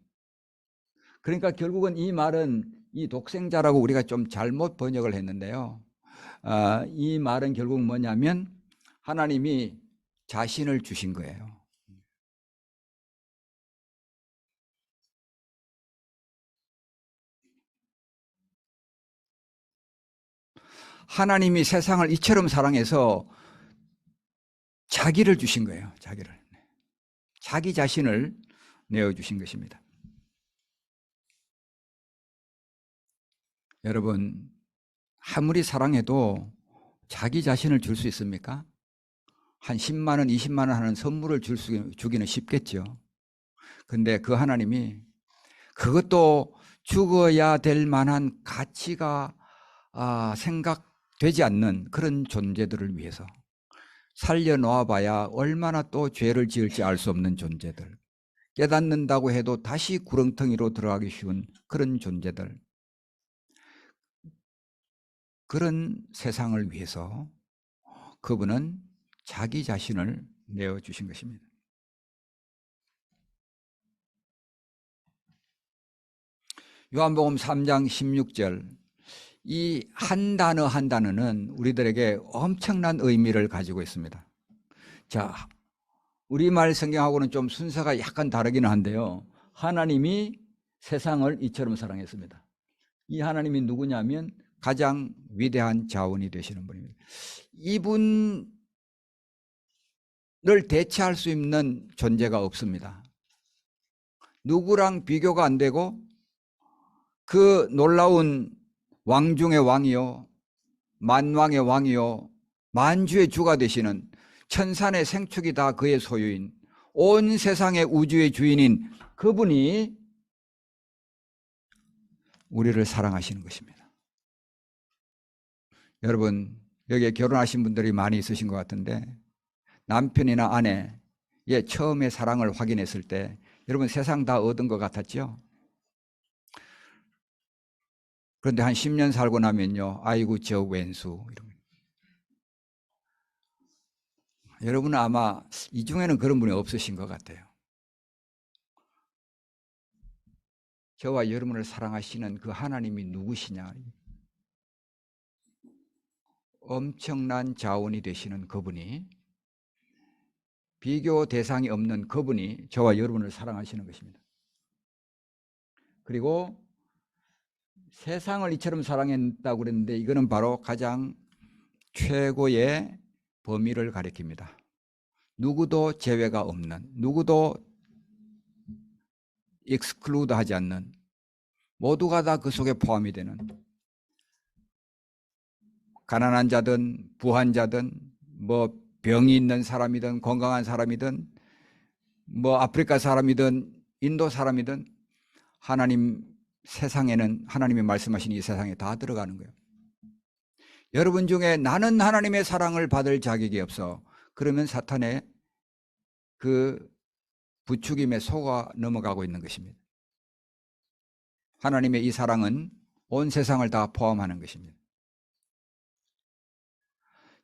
그러니까 결국은 이 말은, 이 독생자라고 우리가 좀 잘못 번역을 했는데요, 이 말은 결국 뭐냐면 하나님이 자신을 주신 거예요. 하나님이 세상을 이처럼 사랑해서 자기를 주신 거예요. 자기를. 자기 자신을 내어주신 것입니다. 여러분, 아무리 사랑해도 자기 자신을 줄 수 있습니까? 한 10만 원, 20만 원 하는 선물을 주기는 쉽겠죠. 근데 그 하나님이 그것도 죽어야 될 만한 가치가 생각되지 않는 그런 존재들을 위해서 살려놓아 봐야 얼마나 또 죄를 지을지 알 수 없는 존재들, 깨닫는다고 해도 다시 구렁텅이로 들어가기 쉬운 그런 존재들, 그런 세상을 위해서 그분은 자기 자신을 내어주신 것입니다. 요한복음 3장 16절, 이 한 단어 한 단어는 우리들에게 엄청난 의미를 가지고 있습니다. 자, 우리말 성경하고는 좀 순서가 약간 다르기는 한데요, 하나님이 세상을 이처럼 사랑했습니다. 이 하나님이 누구냐면 가장 위대한 자원이 되시는 분입니다. 이분을 대체할 수 있는 존재가 없습니다. 누구랑 비교가 안 되고 그 놀라운 왕 중의 왕이요, 만왕의 왕이요, 만주의 주가 되시는, 천산의 생축이 다 그의 소유인, 온 세상의 우주의 주인인 그분이 우리를 사랑하시는 것입니다. 여러분, 여기에 결혼하신 분들이 많이 있으신 것 같은데, 남편이나 아내의 처음의 사랑을 확인했을 때 여러분 세상 다 얻은 것 같았죠? 그런데 한 10년 살고 나면요, 아이고 저 왼수. 여러분은 아마 이 중에는 그런 분이 없으신 것 같아요. 저와 여러분을 사랑하시는 그 하나님이 누구시냐? 엄청난 자원이 되시는 그분이, 비교 대상이 없는 그분이 저와 여러분을 사랑하시는 것입니다. 그리고 세상을 이처럼 사랑했다고 그랬는데 이거는 바로 가장 최고의 범위를 가리킵니다. 누구도 제외가 없는, 누구도 익스클루드 하지 않는, 모두가 다 그 속에 포함이 되는, 가난한 자든 부한 자든 뭐 병이 있는 사람이든 건강한 사람이든 뭐 아프리카 사람이든 인도 사람이든 하나님 세상에는, 하나님이 말씀하신 이 세상에 다 들어가는 거예요. 여러분 중에 나는 하나님의 사랑을 받을 자격이 없어, 그러면 사탄의 그 부추김에 속아 넘어가고 있는 것입니다. 하나님의 이 사랑은 온 세상을 다 포함하는 것입니다.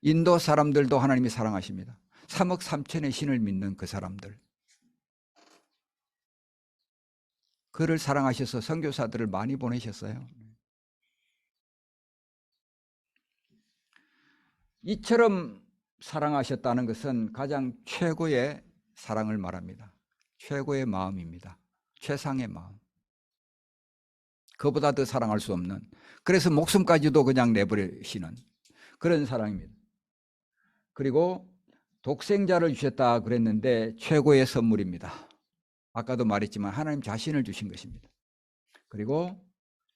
인도 사람들도 하나님이 사랑하십니다. 3억 3천의 신을 믿는 그 사람들, 그를 사랑하셔서 선교사들을 많이 보내셨어요. 이처럼 사랑하셨다는 것은 가장 최고의 사랑을 말합니다. 최고의 마음입니다. 최상의 마음. 그보다 더 사랑할 수 없는, 그래서 목숨까지도 그냥 내버리시는 그런 사랑입니다. 그리고 독생자를 주셨다 그랬는데 최고의 선물입니다. 아까도 말했지만 하나님 자신을 주신 것입니다. 그리고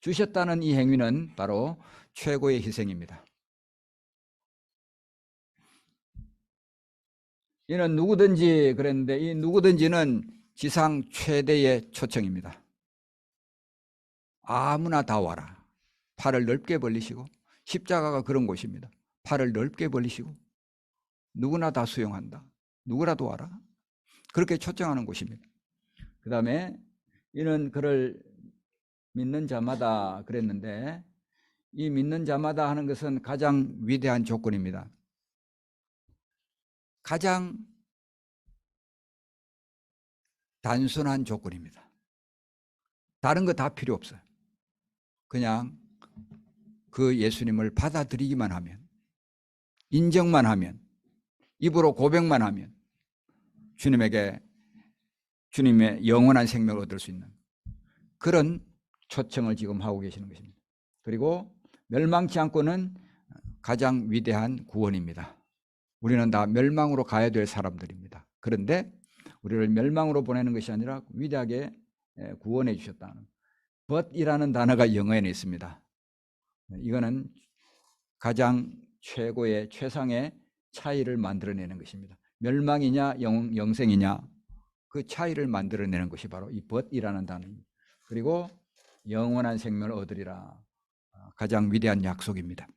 주셨다는 이 행위는 바로 최고의 희생입니다. 이는 누구든지 그랬는데, 이 누구든지는 지상 최대의 초청입니다. 아무나 다 와라. 팔을 넓게 벌리시고, 십자가가 그런 곳입니다. 팔을 넓게 벌리시고 누구나 다 수용한다. 누구라도 와라. 그렇게 초청하는 곳입니다. 그 다음에 이는 그를 믿는 자마다 그랬는데, 이 믿는 자마다 하는 것은 가장 위대한 조건입니다. 가장 단순한 조건입니다. 다른 거 다 필요 없어요. 그냥 그 예수님을 받아들이기만 하면, 인정만 하면, 입으로 고백만 하면 주님에게, 주님의 영원한 생명을 얻을 수 있는 그런 초청을 지금 하고 계시는 것입니다. 그리고 멸망치 않고는 가장 위대한 구원입니다. 우리는 다 멸망으로 가야 될 사람들입니다. 그런데 우리를 멸망으로 보내는 것이 아니라 위대하게 구원해 주셨다는 but이라는 단어가 영어에는 있습니다. 이거는 가장 최고의 최상의 차이를 만들어내는 것입니다. 멸망이냐 영생이냐 그 차이를 만들어내는 것이 바로 이 but이라는 단어입니다. 그리고 영원한 생명을 얻으리라, 가장 위대한 약속입니다.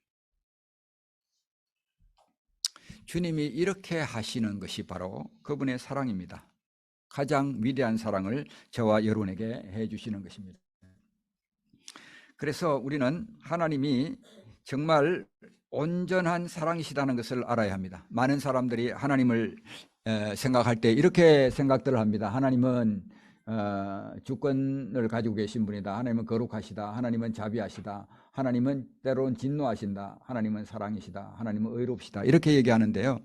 주님이 이렇게 하시는 것이 바로 그분의 사랑입니다. 가장 위대한 사랑을 저와 여러분에게 해주시는 것입니다. 그래서 우리는 하나님이 정말 온전한 사랑이시다는 것을 알아야 합니다. 많은 사람들이 하나님을 생각할 때 이렇게 생각들을 합니다. 하나님은 주권을 가지고 계신 분이다. 하나님은 거룩하시다. 하나님은 자비하시다. 하나님은 때로는 진노하신다. 하나님은 사랑이시다. 하나님은 의롭시다. 이렇게 얘기하는데요.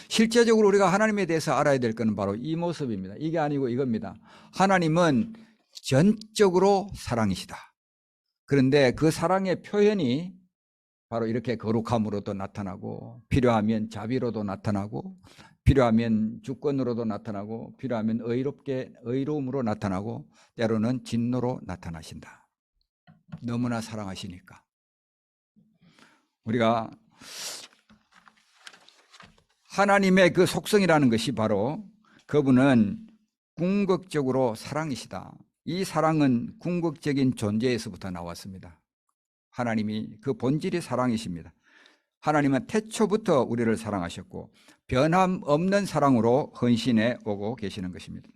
실제적으로 우리가 하나님에 대해서 알아야 될 것은 바로 이 모습입니다. 이게 아니고 이겁니다. 하나님은 전적으로 사랑이시다. 그런데 그 사랑의 표현이 바로 이렇게 거룩함으로도 나타나고, 필요하면 자비로도 나타나고, 필요하면 주권으로도 나타나고, 필요하면 의로움으로 나타나고, 때로는 진노로 나타나신다. 너무나 사랑하시니까. 우리가 하나님의 그 속성이라는 것이 바로 그분은 궁극적으로 사랑이시다. 이 사랑은 궁극적인 존재에서부터 나왔습니다. 하나님이 그 본질이 사랑이십니다. 하나님은 태초부터 우리를 사랑하셨고 변함없는 사랑으로 헌신해 오고 계시는 것입니다.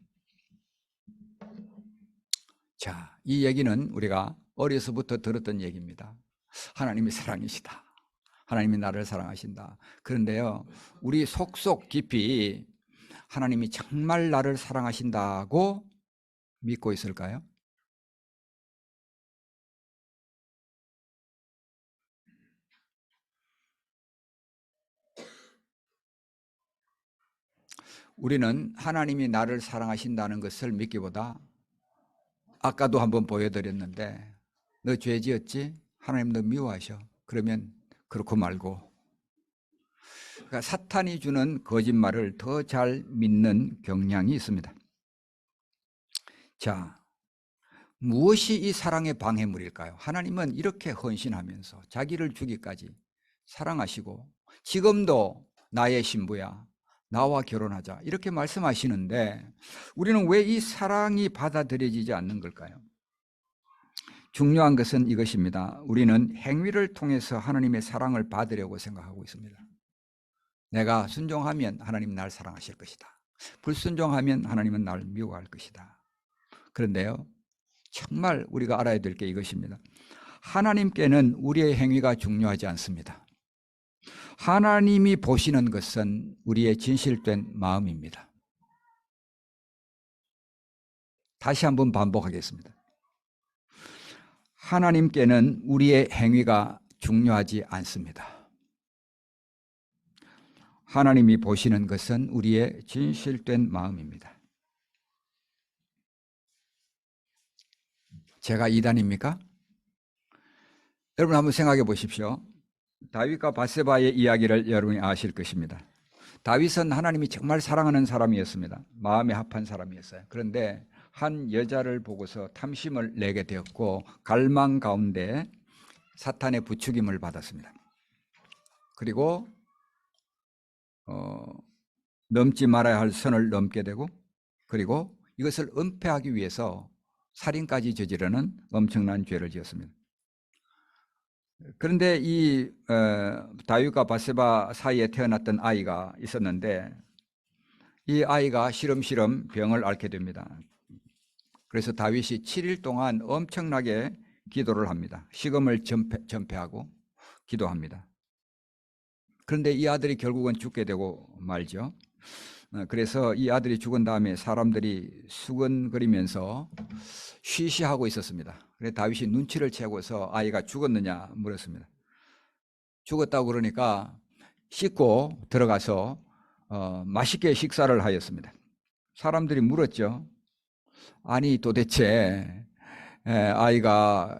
자, 이 얘기는 우리가 어려서부터 들었던 얘기입니다. 하나님이 사랑이시다. 하나님이 나를 사랑하신다. 그런데요, 우리 속속 깊이 하나님이 정말 나를 사랑하신다고 믿고 있을까요? 우리는 하나님이 나를 사랑하신다는 것을 믿기보다, 아까도 한번 보여드렸는데, 너 죄 지었지? 하나님 너 미워하셔. 그러면 그렇고 말고, 그러니까 사탄이 주는 거짓말을 더 잘 믿는 경향이 있습니다. 자, 무엇이 이 사랑의 방해물일까요? 하나님은 이렇게 헌신하면서 자기를 주기까지 사랑하시고 지금도 나의 신부야, 나와 결혼하자, 이렇게 말씀하시는데 우리는 왜 이 사랑이 받아들여지지 않는 걸까요? 중요한 것은 이것입니다. 우리는 행위를 통해서 하나님의 사랑을 받으려고 생각하고 있습니다. 내가 순종하면 하나님 날 사랑하실 것이다. 불순종하면 하나님은 날 미워할 것이다. 그런데요, 정말 우리가 알아야 될 게 이것입니다. 하나님께는 우리의 행위가 중요하지 않습니다. 하나님이 보시는 것은 우리의 진실된 마음입니다. 다시 한번 반복하겠습니다. 하나님께는 우리의 행위가 중요하지 않습니다. 하나님이 보시는 것은 우리의 진실된 마음입니다. 제가 이단입니까? 여러분 한번 생각해 보십시오. 다윗과 바세바의 이야기를 여러분이 아실 것입니다. 다윗은 하나님이 정말 사랑하는 사람이었습니다. 마음에 합한 사람이었어요. 그런데 한 여자를 보고서 탐심을 내게 되었고 갈망 가운데 사탄의 부추김을 받았습니다. 그리고 넘지 말아야 할 선을 넘게 되고, 그리고 이것을 은폐하기 위해서 살인까지 저지르는 엄청난 죄를 지었습니다. 그런데 이 다윗과 바세바 사이에 태어났던 아이가 있었는데 이 아이가 시름시름 병을 앓게 됩니다. 그래서 다윗이 7일 동안 엄청나게 기도를 합니다. 식음을 전폐하고 기도합니다. 그런데 이 아들이 결국은 죽게 되고 말죠. 그래서 이 아들이 죽은 다음에 사람들이 수근거리면서 쉬쉬하고 있었습니다. 그래서 다윗이 눈치를 채고서 아이가 죽었느냐 물었습니다. 죽었다고 그러니까 씻고 들어가서 맛있게 식사를 하였습니다. 사람들이 물었죠. 아니 도대체 아이가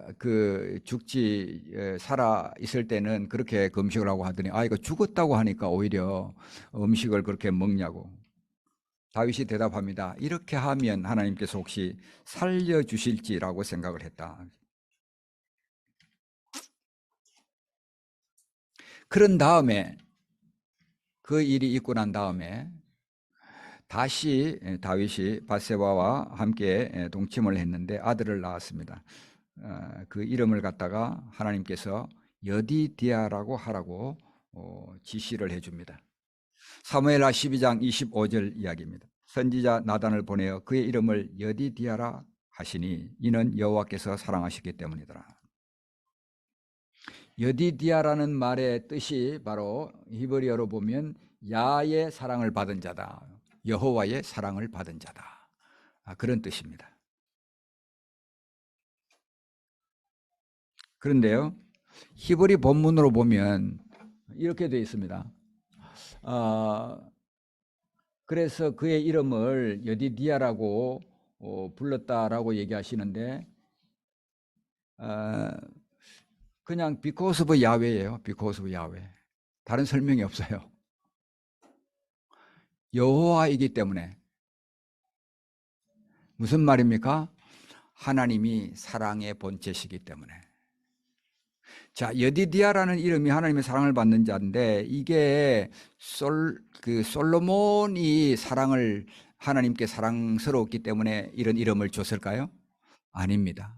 살아 있을 때는 그렇게 금식을 하고 하더니 아이가 죽었다고 하니까 오히려 음식을 그렇게 먹냐고. 다윗이 대답합니다. 이렇게 하면 하나님께서 혹시 살려주실지라고 생각을 했다. 그런 다음에 그 일이 있고 난 다음에 다시 다윗이 밧세바와 함께 동침을 했는데 아들을 낳았습니다. 그 이름을 갖다가 하나님께서 여디디아라고 하라고 지시를 해줍니다. 사무엘하 12장 25절 이야기입니다. 선지자 나단을 보내어 그의 이름을 여디디아라 하시니 이는 여호와께서 사랑하셨기 때문이더라. 여디디아라는 말의 뜻이 바로 히브리어로 보면 야의 사랑을 받은 자다. 여호와의 사랑을 받은 자다. 그런 뜻입니다. 그런데요, 히브리 본문으로 보면 이렇게 되어 있습니다. 그래서 그의 이름을 여디디아라고 불렀다라고 얘기하시는데 그냥 because of 야훼예요. because of 야훼. 다른 설명이 없어요. 여호와이기 때문에. 무슨 말입니까? 하나님이 사랑의 본체시기 때문에. 자, 여디디아라는 이름이 하나님의 사랑을 받는 자인데 이게 솔로몬이 하나님께 사랑스러웠기 때문에 이런 이름을 줬을까요? 아닙니다.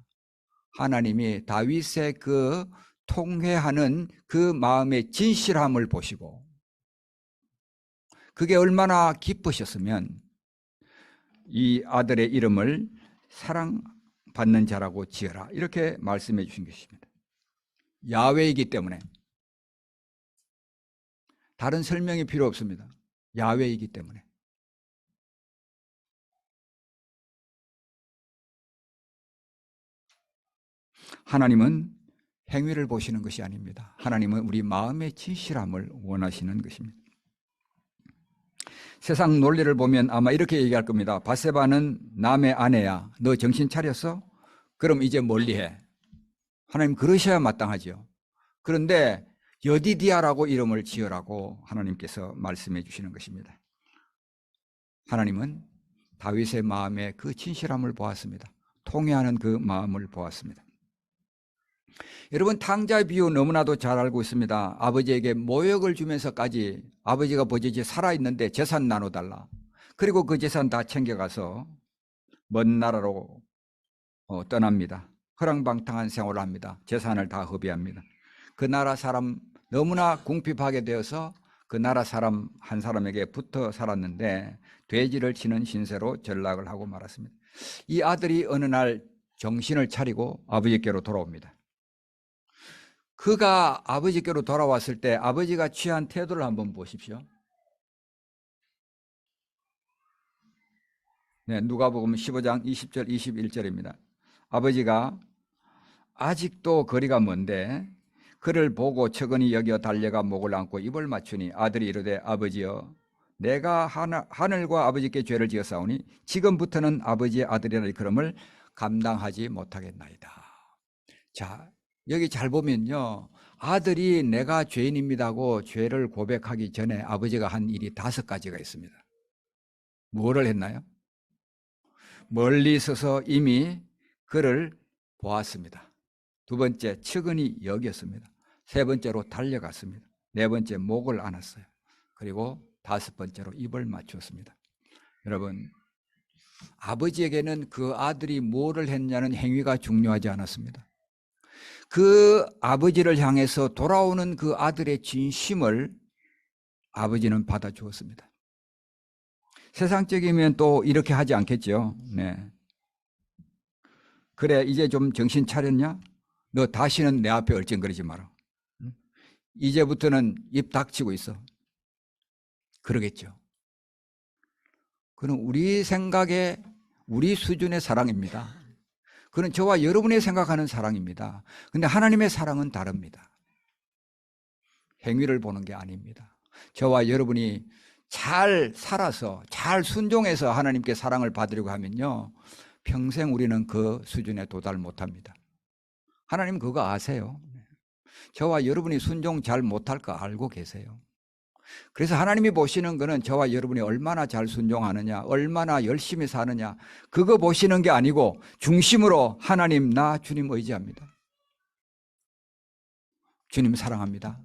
하나님이 다윗의 그 통회하는 그 마음의 진실함을 보시고 그게 얼마나 기쁘셨으면 이 아들의 이름을 사랑받는 자라고 지어라 이렇게 말씀해 주신 것입니다. 야훼이기 때문에 다른 설명이 필요 없습니다. 야훼이기 때문에. 하나님은 행위를 보시는 것이 아닙니다. 하나님은 우리 마음의 진실함을 원하시는 것입니다. 세상 논리를 보면 아마 이렇게 얘기할 겁니다. 밧세바는 남의 아내야. 너 정신 차렸어? 그럼 이제 멀리해. 하나님 그러셔야 마땅하죠. 그런데 여디디아라고 이름을 지으라고 하나님께서 말씀해 주시는 것입니다. 하나님은 다윗의 마음의 그 진실함을 보았습니다. 통회하는 그 마음을 보았습니다. 여러분 탕자 비유 너무나도 잘 알고 있습니다. 아버지에게 모욕을 주면서까지 아버지가 버젓이 살아있는데 재산 나눠달라. 그리고 그 재산 다 챙겨가서 먼 나라로 떠납니다. 허랑방탕한 생활을 합니다. 재산을 다 허비합니다. 그 나라 사람 너무나 궁핍하게 되어서 그 나라 사람 한 사람에게 붙어 살았는데 돼지를 치는 신세로 전락을 하고 말았습니다. 이 아들이 어느 날 정신을 차리고 아버지께로 돌아옵니다. 그가 아버지께로 돌아왔을 때 아버지가 취한 태도를 한번 보십시오. 네, 누가복음 15장 20절 21절입니다. 아버지가 아직도 거리가 먼데 그를 보고 척은히 여겨 달려가 목을 안고 입을 맞추니 아들이 이르되 아버지여 내가 하늘과 아버지께 죄를 지었사오니 지금부터는 아버지의 아들이라 일컬음을 감당하지 못하겠나이다. 자, 여기 잘 보면요. 아들이 내가 죄인입니다고 죄를 고백하기 전에 아버지가 한 일이 5가지가 있습니다. 뭐를 했나요? 멀리 서서 이미 그를 보았습니다. 2번째, 측은히 여겼습니다. 3번째로 달려갔습니다. 4번째, 목을 안았어요. 그리고 5번째로 입을 맞추었습니다. 여러분, 아버지에게는 그 아들이 뭐를 했냐는 행위가 중요하지 않았습니다. 그 아버지를 향해서 돌아오는 그 아들의 진심을 아버지는 받아주었습니다. 세상적이면 또 이렇게 하지 않겠죠. 네. 그래, 이제 좀 정신 차렸냐? 너 다시는 내 앞에 얼쩡거리지 마라. 이제부터는 입 닥치고 있어. 그러겠죠. 그는 우리 생각에 우리 수준의 사랑입니다. 그는 저와 여러분이 생각하는 사랑입니다. 근데 하나님의 사랑은 다릅니다. 행위를 보는 게 아닙니다. 저와 여러분이 잘 살아서 잘 순종해서 하나님께 사랑을 받으려고 하면요, 평생 우리는 그 수준에 도달 못합니다. 하나님 그거 아세요. 저와 여러분이 순종 잘 못할 거 알고 계세요. 그래서 하나님이 보시는 거는 저와 여러분이 얼마나 잘 순종하느냐, 얼마나 열심히 사느냐, 그거 보시는 게 아니고 중심으로 하나님, 나 주님 의지합니다. 주님 사랑합니다.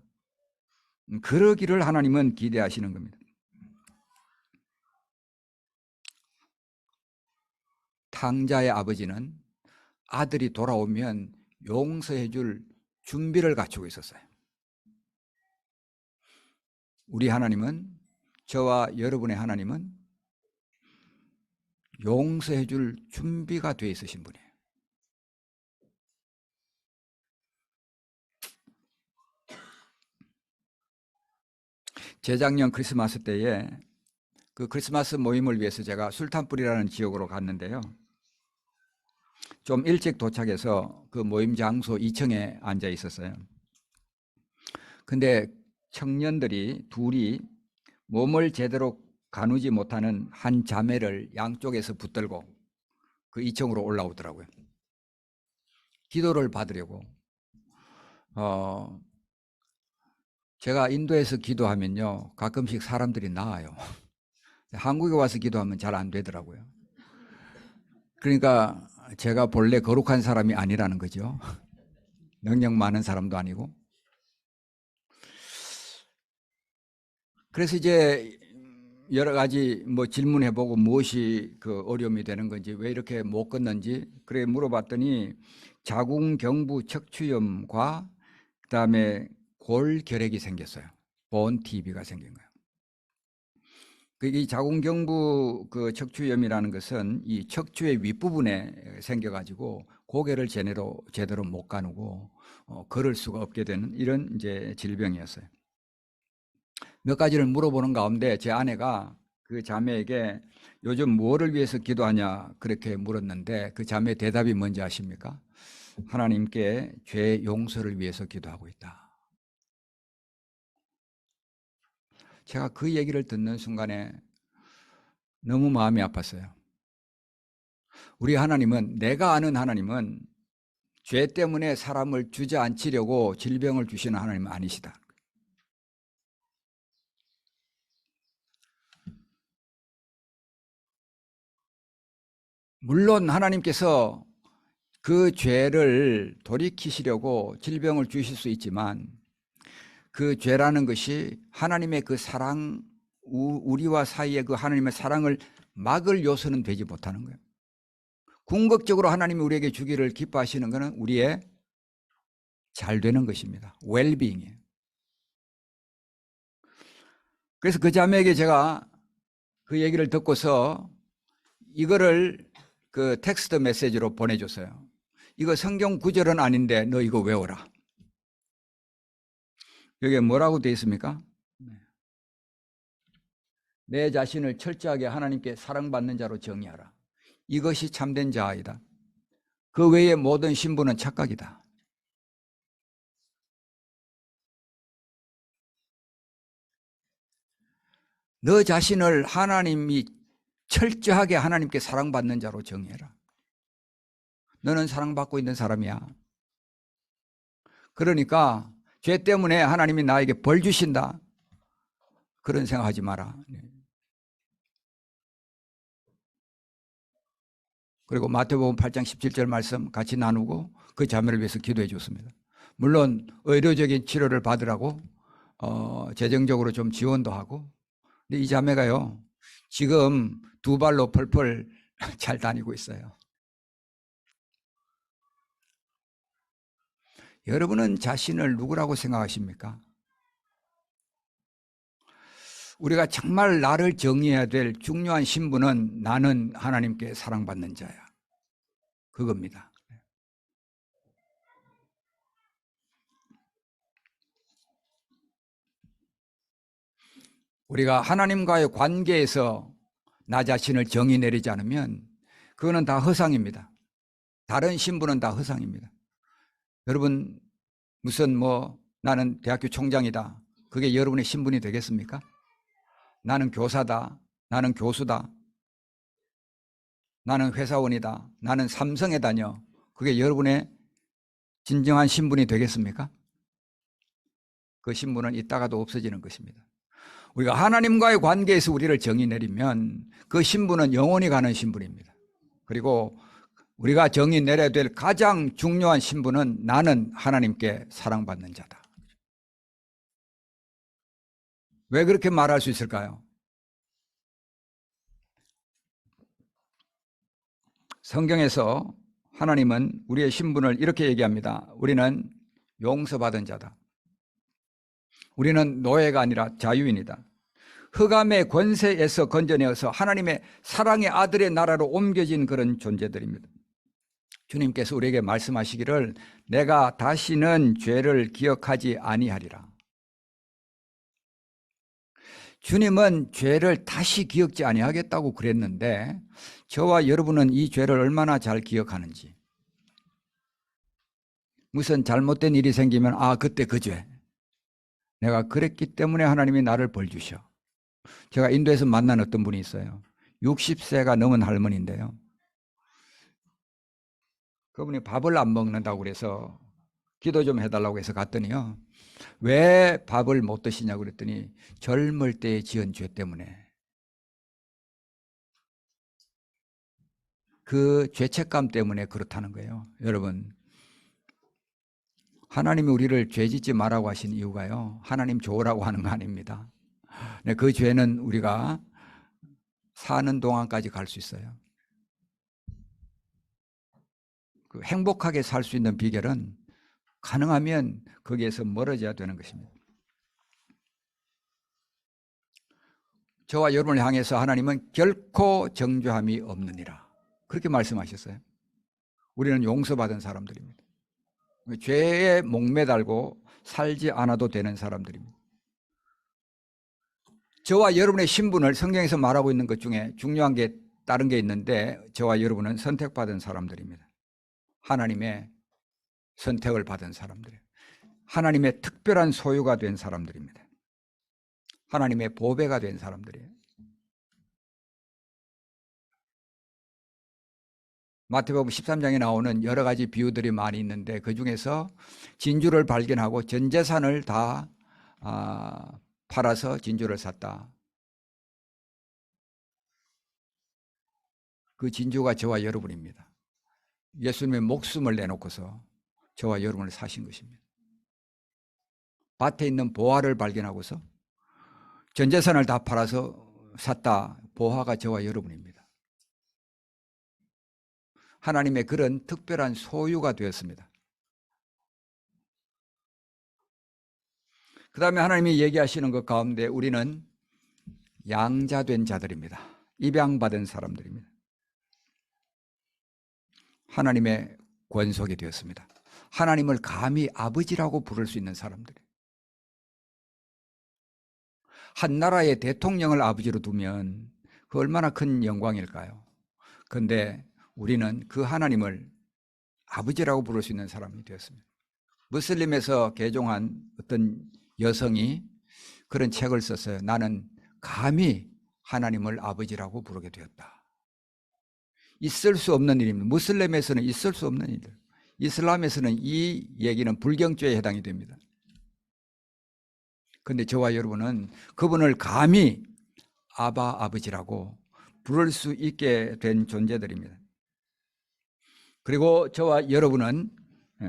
그러기를 하나님은 기대하시는 겁니다. 탕자의 아버지는 아들이 돌아오면 용서해 줄 준비를 갖추고 있었어요. 우리 하나님은, 저와 여러분의 하나님은 용서해 줄 준비가 되어 있으신 분이에요. 재작년 크리스마스 때에 그 크리스마스 모임을 위해서 제가 술탄불이라는 지역으로 갔는데요. 좀 일찍 도착해서 그 모임 장소 2층에 앉아 있었어요. 근데 청년들이 둘이 몸을 제대로 가누지 못하는 한 자매를 양쪽에서 붙들고 그 2층으로 올라오더라고요. 기도를 받으려고. 제가 인도에서 기도하면요, 가끔씩 사람들이 나와요. 한국에 와서 기도하면 잘 안 되더라고요. 그러니까 제가 본래 거룩한 사람이 아니라는 거죠. 능력 많은 사람도 아니고. 그래서 이제 여러 가지 뭐 질문해보고 무엇이 그 어려움이 되는 건지, 왜 이렇게 못 걷는지 그래 물어봤더니 자궁경부 척추염과 그다음에 골결핵이 생겼어요. 본 TB가 생긴 거예요. 이 자궁경부 그 척추염이라는 것은 이 척추의 윗부분에 생겨가지고 고개를 제대로 못 가누고 걸을 수가 없게 되는 이런 이제 질병이었어요. 몇 가지를 물어보는 가운데 제 아내가 그 자매에게 요즘 뭐를 위해서 기도하냐 그렇게 물었는데 그 자매의 대답이 뭔지 아십니까? 하나님께 죄 용서를 위해서 기도하고 있다. 제가 그 얘기를 듣는 순간에 너무 마음이 아팠어요. 우리 하나님은, 내가 아는 하나님은 죄 때문에 사람을 주저앉히려고 질병을 주시는 하나님은 아니시다. 물론 하나님께서 그 죄를 돌이키시려고 질병을 주실 수 있지만 그 죄라는 것이 하나님의 그 사랑, 우리와 사이에 그 하나님의 사랑을 막을 요소는 되지 못하는 거예요. 궁극적으로 하나님이 우리에게 주기를 기뻐하시는 것은 우리의 잘 되는 것입니다. 웰빙이에요. 그래서 그 자매에게 제가 그 얘기를 듣고서 이거를 그 텍스트 메시지로 보내줬어요. 이거 성경 구절은 아닌데 너 이거 외워라. 여기에 뭐라고 되어 있습니까? 내 자신을 철저하게 하나님께 사랑받는 자로 정의하라. 이것이 참된 자아이다. 그 외의 모든 신분은 착각이다. 너 자신을 하나님이 철저하게 하나님께 사랑받는 자로 정의해라. 너는 사랑받고 있는 사람이야. 그러니까 죄 때문에 하나님이 나에게 벌 주신다, 그런 생각하지 마라. 그리고 마태복음 8장 17절 말씀 같이 나누고 그 자매를 위해서 기도해 줬습니다. 물론 의료적인 치료를 받으라고 재정적으로 좀 지원도 하고. 근데 이 자매가요, 지금 두 발로 펄펄 잘 다니고 있어요. 여러분은 자신을 누구라고 생각하십니까? 우리가 정말 나를 정의해야 될 중요한 신분은 나는 하나님께 사랑받는 자야, 그겁니다. 우리가 하나님과의 관계에서 나 자신을 정의 내리지 않으면 그거는 다 허상입니다. 다른 신분은 다 허상입니다. 여러분, 무슨 나는 대학교 총장이다, 그게 여러분의 신분이 되겠습니까? 나는 교사다, 나는 교수다. 나는 회사원이다. 나는 삼성에 다녀. 그게 여러분의 진정한 신분이 되겠습니까? 그 신분은 있다가도 없어지는 것입니다. 우리가 하나님과의 관계에서 우리를 정의 내리면 그 신분은 영원히 가는 신분입니다. 그리고 우리가 정의 내려야 될 가장 중요한 신분은 나는 하나님께 사랑받는 자다. 왜 그렇게 말할 수 있을까요? 성경에서 하나님은 우리의 신분을 이렇게 얘기합니다. 우리는 용서받은 자다. 우리는 노예가 아니라 자유인이다. 흑암의 권세에서 건져내어서 하나님의 사랑의 아들의 나라로 옮겨진 그런 존재들입니다. 주님께서 우리에게 말씀하시기를 내가 다시는 죄를 기억하지 아니하리라. 주님은 죄를 다시 기억지 아니하겠다고 그랬는데 저와 여러분은 이 죄를 얼마나 잘 기억하는지, 무슨 잘못된 일이 생기면 그때 그 죄 내가 그랬기 때문에 하나님이 나를 벌 주셔. 제가 인도에서 만난 어떤 분이 있어요. 60세가 넘은 할머니인데요, 그분이 밥을 안 먹는다고 그래서 기도 좀 해달라고 해서 갔더니요, 왜 밥을 못 드시냐고 그랬더니 젊을 때 지은 죄 때문에, 그 죄책감 때문에 그렇다는 거예요. 여러분, 하나님이 우리를 죄 짓지 말라고 하신 이유가요, 하나님 좋으라고 하는 거 아닙니다. 그 죄는 우리가 사는 동안까지 갈 수 있어요. 그 행복하게 살 수 있는 비결은 가능하면 거기에서 멀어져야 되는 것입니다. 저와 여러분을 향해서 하나님은 결코 정죄함이 없느니라, 그렇게 말씀하셨어요. 우리는 용서받은 사람들입니다. 죄에 목매달고 살지 않아도 되는 사람들입니다. 저와 여러분의 신분을 성경에서 말하고 있는 것 중에 중요한 게 다른 게 있는데, 저와 여러분은 선택받은 사람들입니다. 하나님의 선택을 받은 사람들이에요. 하나님의 특별한 소유가 된 사람들입니다. 하나님의 보배가 된 사람들이에요. 마태복음 13장에 나오는 여러 가지 비유들이 많이 있는데 그 중에서 진주를 발견하고 전 재산을 다 팔아서 진주를 샀다. 그 진주가 저와 여러분입니다. 예수님의 목숨을 내놓고서 저와 여러분을 사신 것입니다. 밭에 있는 보화를 발견하고서 전 재산을 다 팔아서 샀다. 보화가 저와 여러분입니다. 하나님의 그런 특별한 소유가 되었습니다. 그 다음에 하나님이 얘기하시는 것 가운데 우리는 양자된 자들입니다. 입양받은 사람들입니다. 하나님의 권속이 되었습니다. 하나님을 감히 아버지라고 부를 수 있는 사람들. 한 나라의 대통령을 아버지로 두면 그 얼마나 큰 영광일까요? 그런데 우리는 그 하나님을 아버지라고 부를 수 있는 사람이 되었습니다. 무슬림에서 개종한 어떤 여성이 그런 책을 썼어요. 나는 감히 하나님을 아버지라고 부르게 되었다. 있을 수 없는 일입니다. 무슬림에서는 있을 수 없는 일들. 이슬람에서는 이 얘기는 불경죄에 해당이 됩니다. 그런데 저와 여러분은 그분을 감히 아버지라고 부를 수 있게 된 존재들입니다. 그리고 저와 여러분은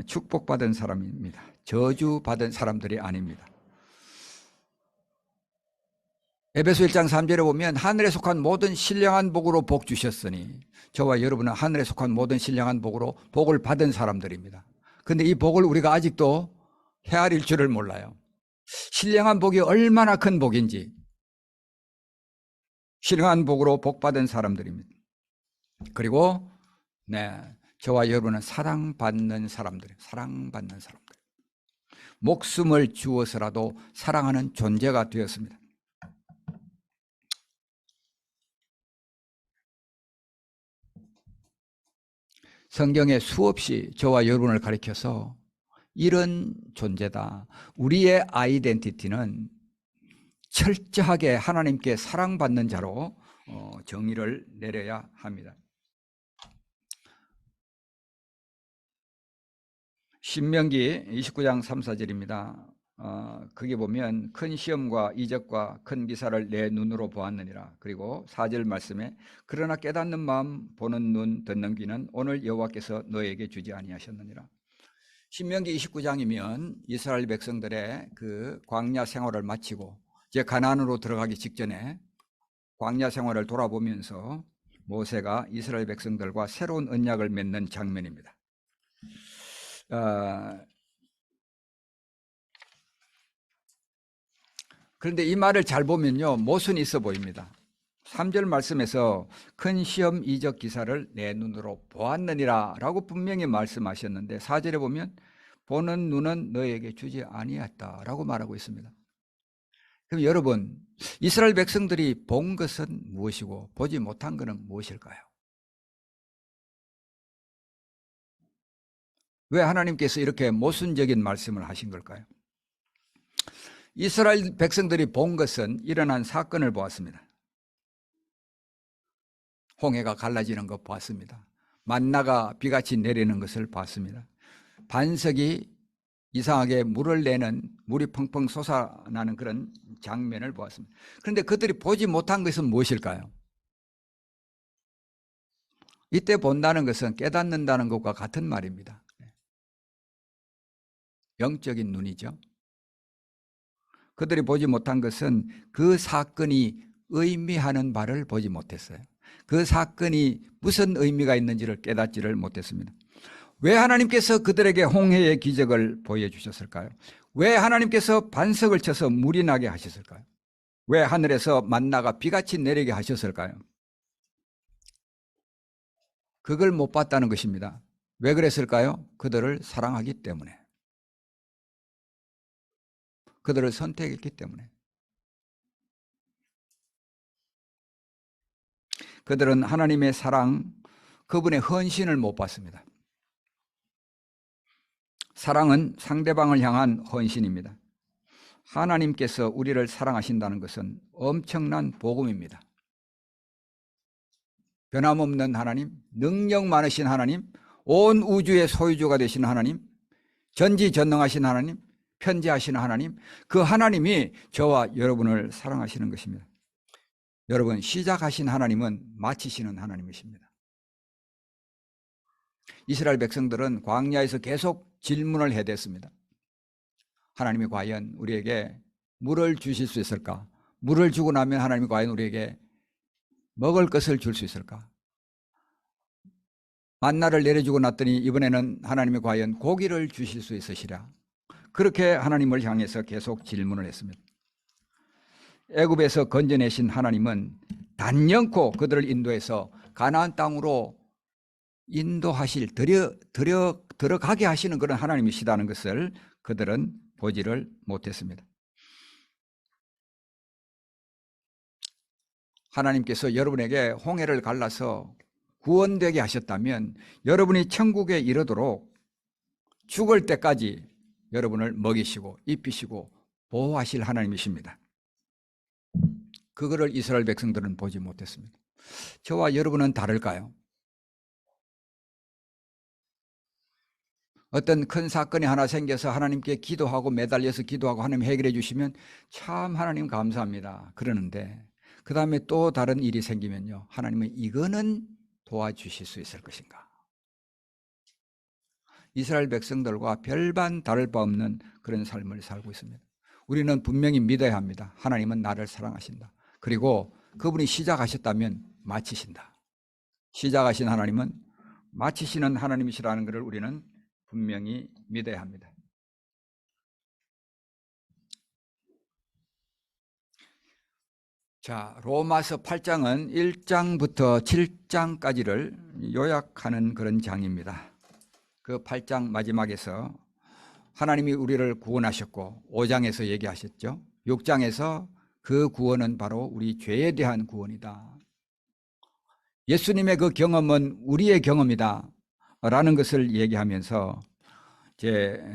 축복받은 사람입니다. 저주받은 사람들이 아닙니다. 에베소 1장 3절에 보면 하늘에 속한 모든 신령한 복으로 복 주셨으니, 저와 여러분은 하늘에 속한 모든 신령한 복으로 복을 받은 사람들입니다. 그런데 이 복을 우리가 아직도 헤아릴 줄을 몰라요. 신령한 복이 얼마나 큰 복인지. 신령한 복으로 복 받은 사람들입니다. 그리고 저와 여러분은 사랑받는 사람들이에요. 사랑받는 사람들. 목숨을 주어서라도 사랑하는 존재가 되었습니다. 성경에 수없이 저와 여러분을 가리켜서 이런 존재다. 우리의 아이덴티티는 철저하게 하나님께 사랑받는 자로 정의를 내려야 합니다. 신명기 29장 3, 4절입니다. 거기 보면 큰 시험과 이적과 큰 기사를 내 눈으로 보았느니라. 그리고 4절 말씀에 그러나 깨닫는 마음, 보는 눈, 듣는 귀는 오늘 여호와께서 너에게 주지 아니하셨느니라. 신명기 29장이면 이스라엘 백성들의 그 광야 생활을 마치고 이제 가나안으로 들어가기 직전에 광야 생활을 돌아보면서 모세가 이스라엘 백성들과 새로운 언약을 맺는 장면입니다. 그런데 이 말을 잘 보면요, 모순이 있어 보입니다. 3절 말씀에서 큰 시험 이적 기사를 내 눈으로 보았느니라 라고 분명히 말씀하셨는데 4절에 보면 보는 눈은 너에게 주지 아니했다 라고 말하고 있습니다. 그럼 여러분, 이스라엘 백성들이 본 것은 무엇이고 보지 못한 것은 무엇일까요? 왜 하나님께서 이렇게 모순적인 말씀을 하신 걸까요? 이스라엘 백성들이 본 것은 일어난 사건을 보았습니다. 홍해가 갈라지는 것 봤습니다. 만나가 비같이 내리는 것을 봤습니다. 반석이 이상하게 물을 내는, 물이 펑펑 솟아나는 그런 장면을 보았습니다. 그런데 그들이 보지 못한 것은 무엇일까요? 이때 본다는 것은 깨닫는다는 것과 같은 말입니다. 영적인 눈이죠. 그들이 보지 못한 것은 그 사건이 의미하는 바를 보지 못했어요. 그 사건이 무슨 의미가 있는지를 깨닫지를 못했습니다. 왜 하나님께서 그들에게 홍해의 기적을 보여주셨을까요? 왜 하나님께서 반석을 쳐서 물이 나게 하셨을까요? 왜 하늘에서 만나가 비같이 내리게 하셨을까요? 그걸 못 봤다는 것입니다. 왜 그랬을까요? 그들을 사랑하기 때문에. 그들을 선택했기 때문에. 그들은 하나님의 사랑, 그분의 헌신을 못 봤습니다. 사랑은 상대방을 향한 헌신입니다. 하나님께서 우리를 사랑하신다는 것은 엄청난 복음입니다. 변함없는 하나님, 능력 많으신 하나님, 온 우주의 소유주가 되신 하나님, 전지전능하신 하나님, 편지하시는 하나님, 그 하나님이 저와 여러분을 사랑하시는 것입니다. 여러분, 시작하신 하나님은 마치시는 하나님이십니다. 이스라엘 백성들은 광야에서 계속 질문을 해댔습니다. 하나님이 과연 우리에게 물을 주실 수 있을까? 물을 주고 나면 하나님이 과연 우리에게 먹을 것을 줄 수 있을까? 만나를 내려주고 났더니 이번에는 하나님이 과연 고기를 주실 수 있으시랴? 그렇게 하나님을 향해서 계속 질문을 했습니다. 애굽에서 건져내신 하나님은 단연코 그들을 인도해서 가나안 땅으로 인도하실, 들어가게 하시는 그런 하나님이시다는 것을 그들은 보지를 못했습니다. 하나님께서 여러분에게 홍해를 갈라서 구원되게 하셨다면 여러분이 천국에 이르도록 죽을 때까지 여러분을 먹이시고 입히시고 보호하실 하나님이십니다. 그거를 이스라엘 백성들은 보지 못했습니다. 저와 여러분은 다를까요? 어떤 큰 사건이 하나 생겨서 하나님께 기도하고 매달려서 기도하고 하나님 해결해 주시면 참 하나님 감사합니다 그러는데 그 다음에 또 다른 일이 생기면요, 하나님은 이거는 도와주실 수 있을 것인가? 이스라엘 백성들과 별반 다를 바 없는 그런 삶을 살고 있습니다. 우리는 분명히 믿어야 합니다. 하나님은 나를 사랑하신다. 그리고 그분이 시작하셨다면 마치신다. 시작하신 하나님은 마치시는 하나님이시라는 것을 우리는 분명히 믿어야 합니다. 자, 로마서 8장은 1장부터 7장까지를 요약하는 그런 장입니다. 그 8장 마지막에서 하나님이 우리를 구원하셨고 5장에서 얘기하셨죠. 6장에서 그 구원은 바로 우리 죄에 대한 구원이다. 예수님의 그 경험은 우리의 경험이다 라는 것을 얘기하면서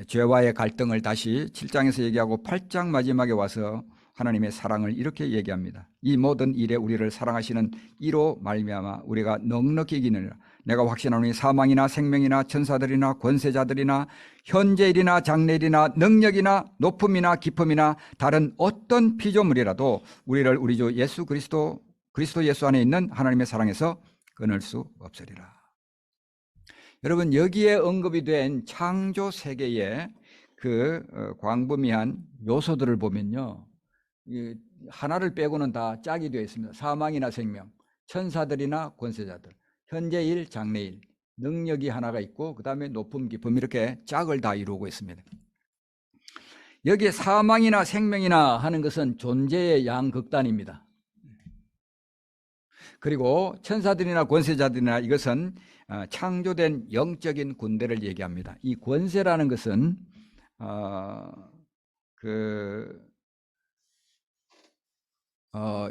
죄와의 갈등을 다시 7장에서 얘기하고 8장 마지막에 와서 하나님의 사랑을 이렇게 얘기합니다. 이 모든 일에 우리를 사랑하시는 이로 말미암아 우리가 넉넉히 이기느니라. 내가 확신하노니 사망이나 생명이나 천사들이나 권세자들이나 현재일이나 장래일이나 능력이나 높음이나 깊음이나 다른 어떤 피조물이라도 우리를 우리 주 예수 그리스도 예수 안에 있는 하나님의 사랑에서 끊을 수 없으리라. 여러분, 여기에 언급이 된 창조 세계의 그 광범위한 요소들을 보면요, 하나를 빼고는 다 짝이 되어 있습니다. 사망이나 생명, 천사들이나 권세자들, 현재일, 장래일, 능력이 하나가 있고 그 다음에 높음, 깊음 이렇게 짝을 다 이루고 있습니다. 여기에 사망이나 생명이나 하는 것은 존재의 양극단입니다. 그리고 천사들이나 권세자들이나 이것은 창조된 영적인 군대를 얘기합니다. 이 권세라는 것은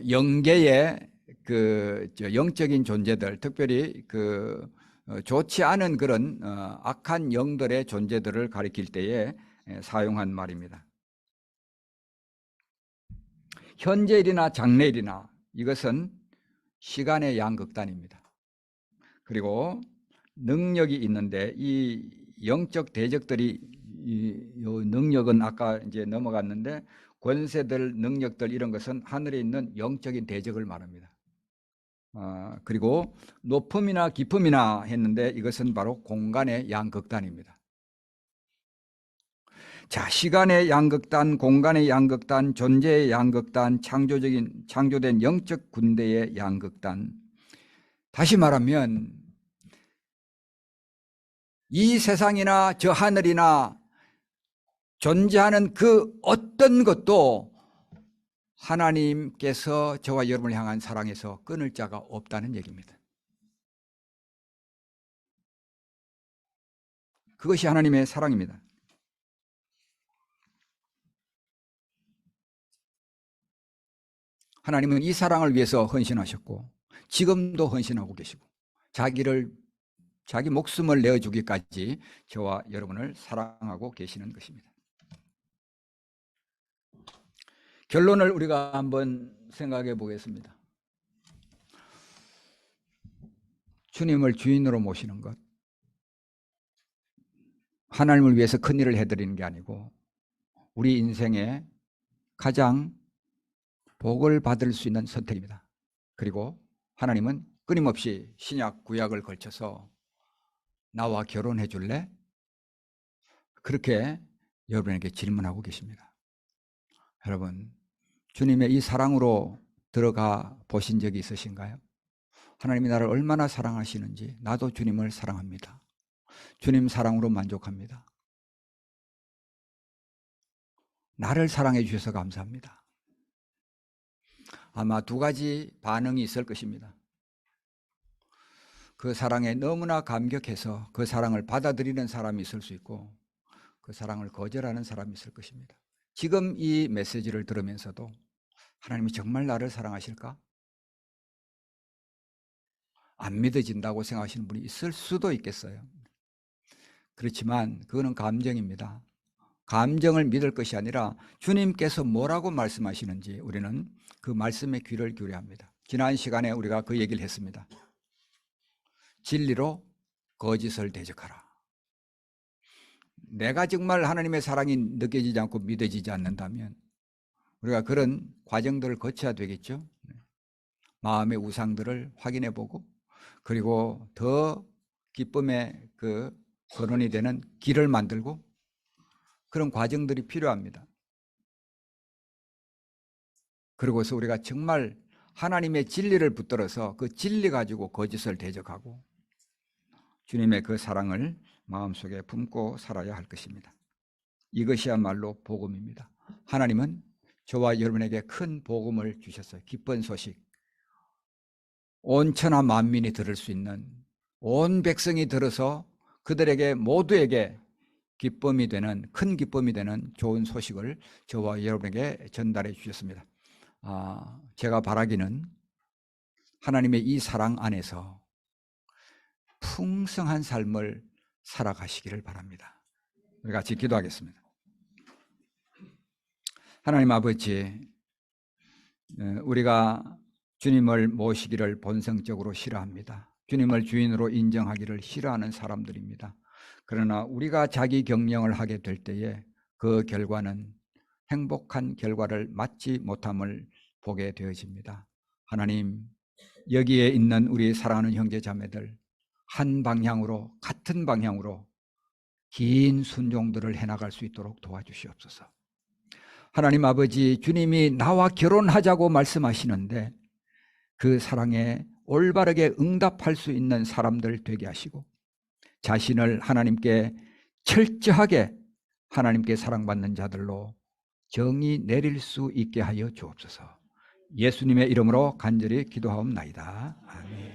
영계의 영적인 존재들, 특별히 좋지 않은 그런 악한 영들의 존재들을 가리킬 때에 사용한 말입니다. 현재일이나 장래일이나 이것은 시간의 양극단입니다. 그리고 능력이 있는데 이 영적 대적들이 이 능력은 아까 이제 넘어갔는데 권세들, 능력들 이런 것은 하늘에 있는 영적인 대적을 말합니다. 그리고 높음이나 깊음이나 했는데 이것은 바로 공간의 양극단입니다. 자, 시간의 양극단, 공간의 양극단, 존재의 양극단, 창조된 영적 군대의 양극단. 다시 말하면 이 세상이나 저 하늘이나 존재하는 그 어떤 것도 하나님께서 저와 여러분을 향한 사랑에서 끊을 자가 없다는 얘기입니다. 그것이 하나님의 사랑입니다. 하나님은 이 사랑을 위해서 헌신하셨고 지금도 헌신하고 계시고 자기 목숨을 내어주기까지 저와 여러분을 사랑하고 계시는 것입니다. 결론을 우리가 한번 생각해 보겠습니다. 주님을 주인으로 모시는 것, 하나님을 위해서 큰 일을 해드리는 게 아니고 우리 인생에 가장 복을 받을 수 있는 선택입니다. 그리고 하나님은 끊임없이 신약 구약을 걸쳐서 나와 결혼해 줄래? 그렇게 여러분에게 질문하고 계십니다. 여러분, 주님의 이 사랑으로 들어가 보신 적이 있으신가요? 하나님이 나를 얼마나 사랑하시는지 나도 주님을 사랑합니다. 주님 사랑으로 만족합니다. 나를 사랑해 주셔서 감사합니다. 아마 두 가지 반응이 있을 것입니다. 그 사랑에 너무나 감격해서 그 사랑을 받아들이는 사람이 있을 수 있고 그 사랑을 거절하는 사람이 있을 것입니다. 지금 이 메시지를 들으면서도 하나님이 정말 나를 사랑하실까? 안 믿어진다고 생각하시는 분이 있을 수도 있겠어요. 그렇지만 그거는 감정입니다. 감정을 믿을 것이 아니라 주님께서 뭐라고 말씀하시는지 우리는 그 말씀에 귀를 기울여야 합니다. 지난 시간에 우리가 그 얘기를 했습니다. 진리로 거짓을 대적하라. 내가 정말 하나님의 사랑이 느껴지지 않고 믿어지지 않는다면 우리가 그런 과정들을 거쳐야 되겠죠. 마음의 우상들을 확인해 보고 그리고 더 기쁨의 그 근원이 되는 길을 만들고 그런 과정들이 필요합니다. 그러고서 우리가 정말 하나님의 진리를 붙들어서 그 진리 가지고 거짓을 대적하고 주님의 그 사랑을 마음속에 품고 살아야 할 것입니다. 이것이야말로 복음입니다. 하나님은 저와 여러분에게 큰 복음을 주셨어요. 기쁜 소식. 온 천하 만민이 들을 수 있는, 온 백성이 들어서 그들에게 모두에게 기쁨이 되는, 큰 기쁨이 되는 좋은 소식을 저와 여러분에게 전달해 주셨습니다. 제가 바라기는 하나님의 이 사랑 안에서 풍성한 삶을 살아가시기를 바랍니다. 우리 같이 기도하겠습니다. 하나님 아버지, 우리가 주님을 모시기를 본성적으로 싫어합니다. 주님을 주인으로 인정하기를 싫어하는 사람들입니다. 그러나 우리가 자기 경영을 하게 될 때에 그 결과는 행복한 결과를 맞지 못함을 보게 되어집니다. 하나님, 여기에 있는 우리 사랑하는 형제 자매들 한 방향으로, 같은 방향으로 긴 순종들을 해나갈 수 있도록 도와주시옵소서. 하나님 아버지, 주님이 나와 결혼하자고 말씀하시는데 그 사랑에 올바르게 응답할 수 있는 사람들 되게 하시고 자신을 하나님께 철저하게 하나님께 사랑받는 자들로 정의 내릴 수 있게 하여 주옵소서. 예수님의 이름으로 간절히 기도하옵나이다. 아멘.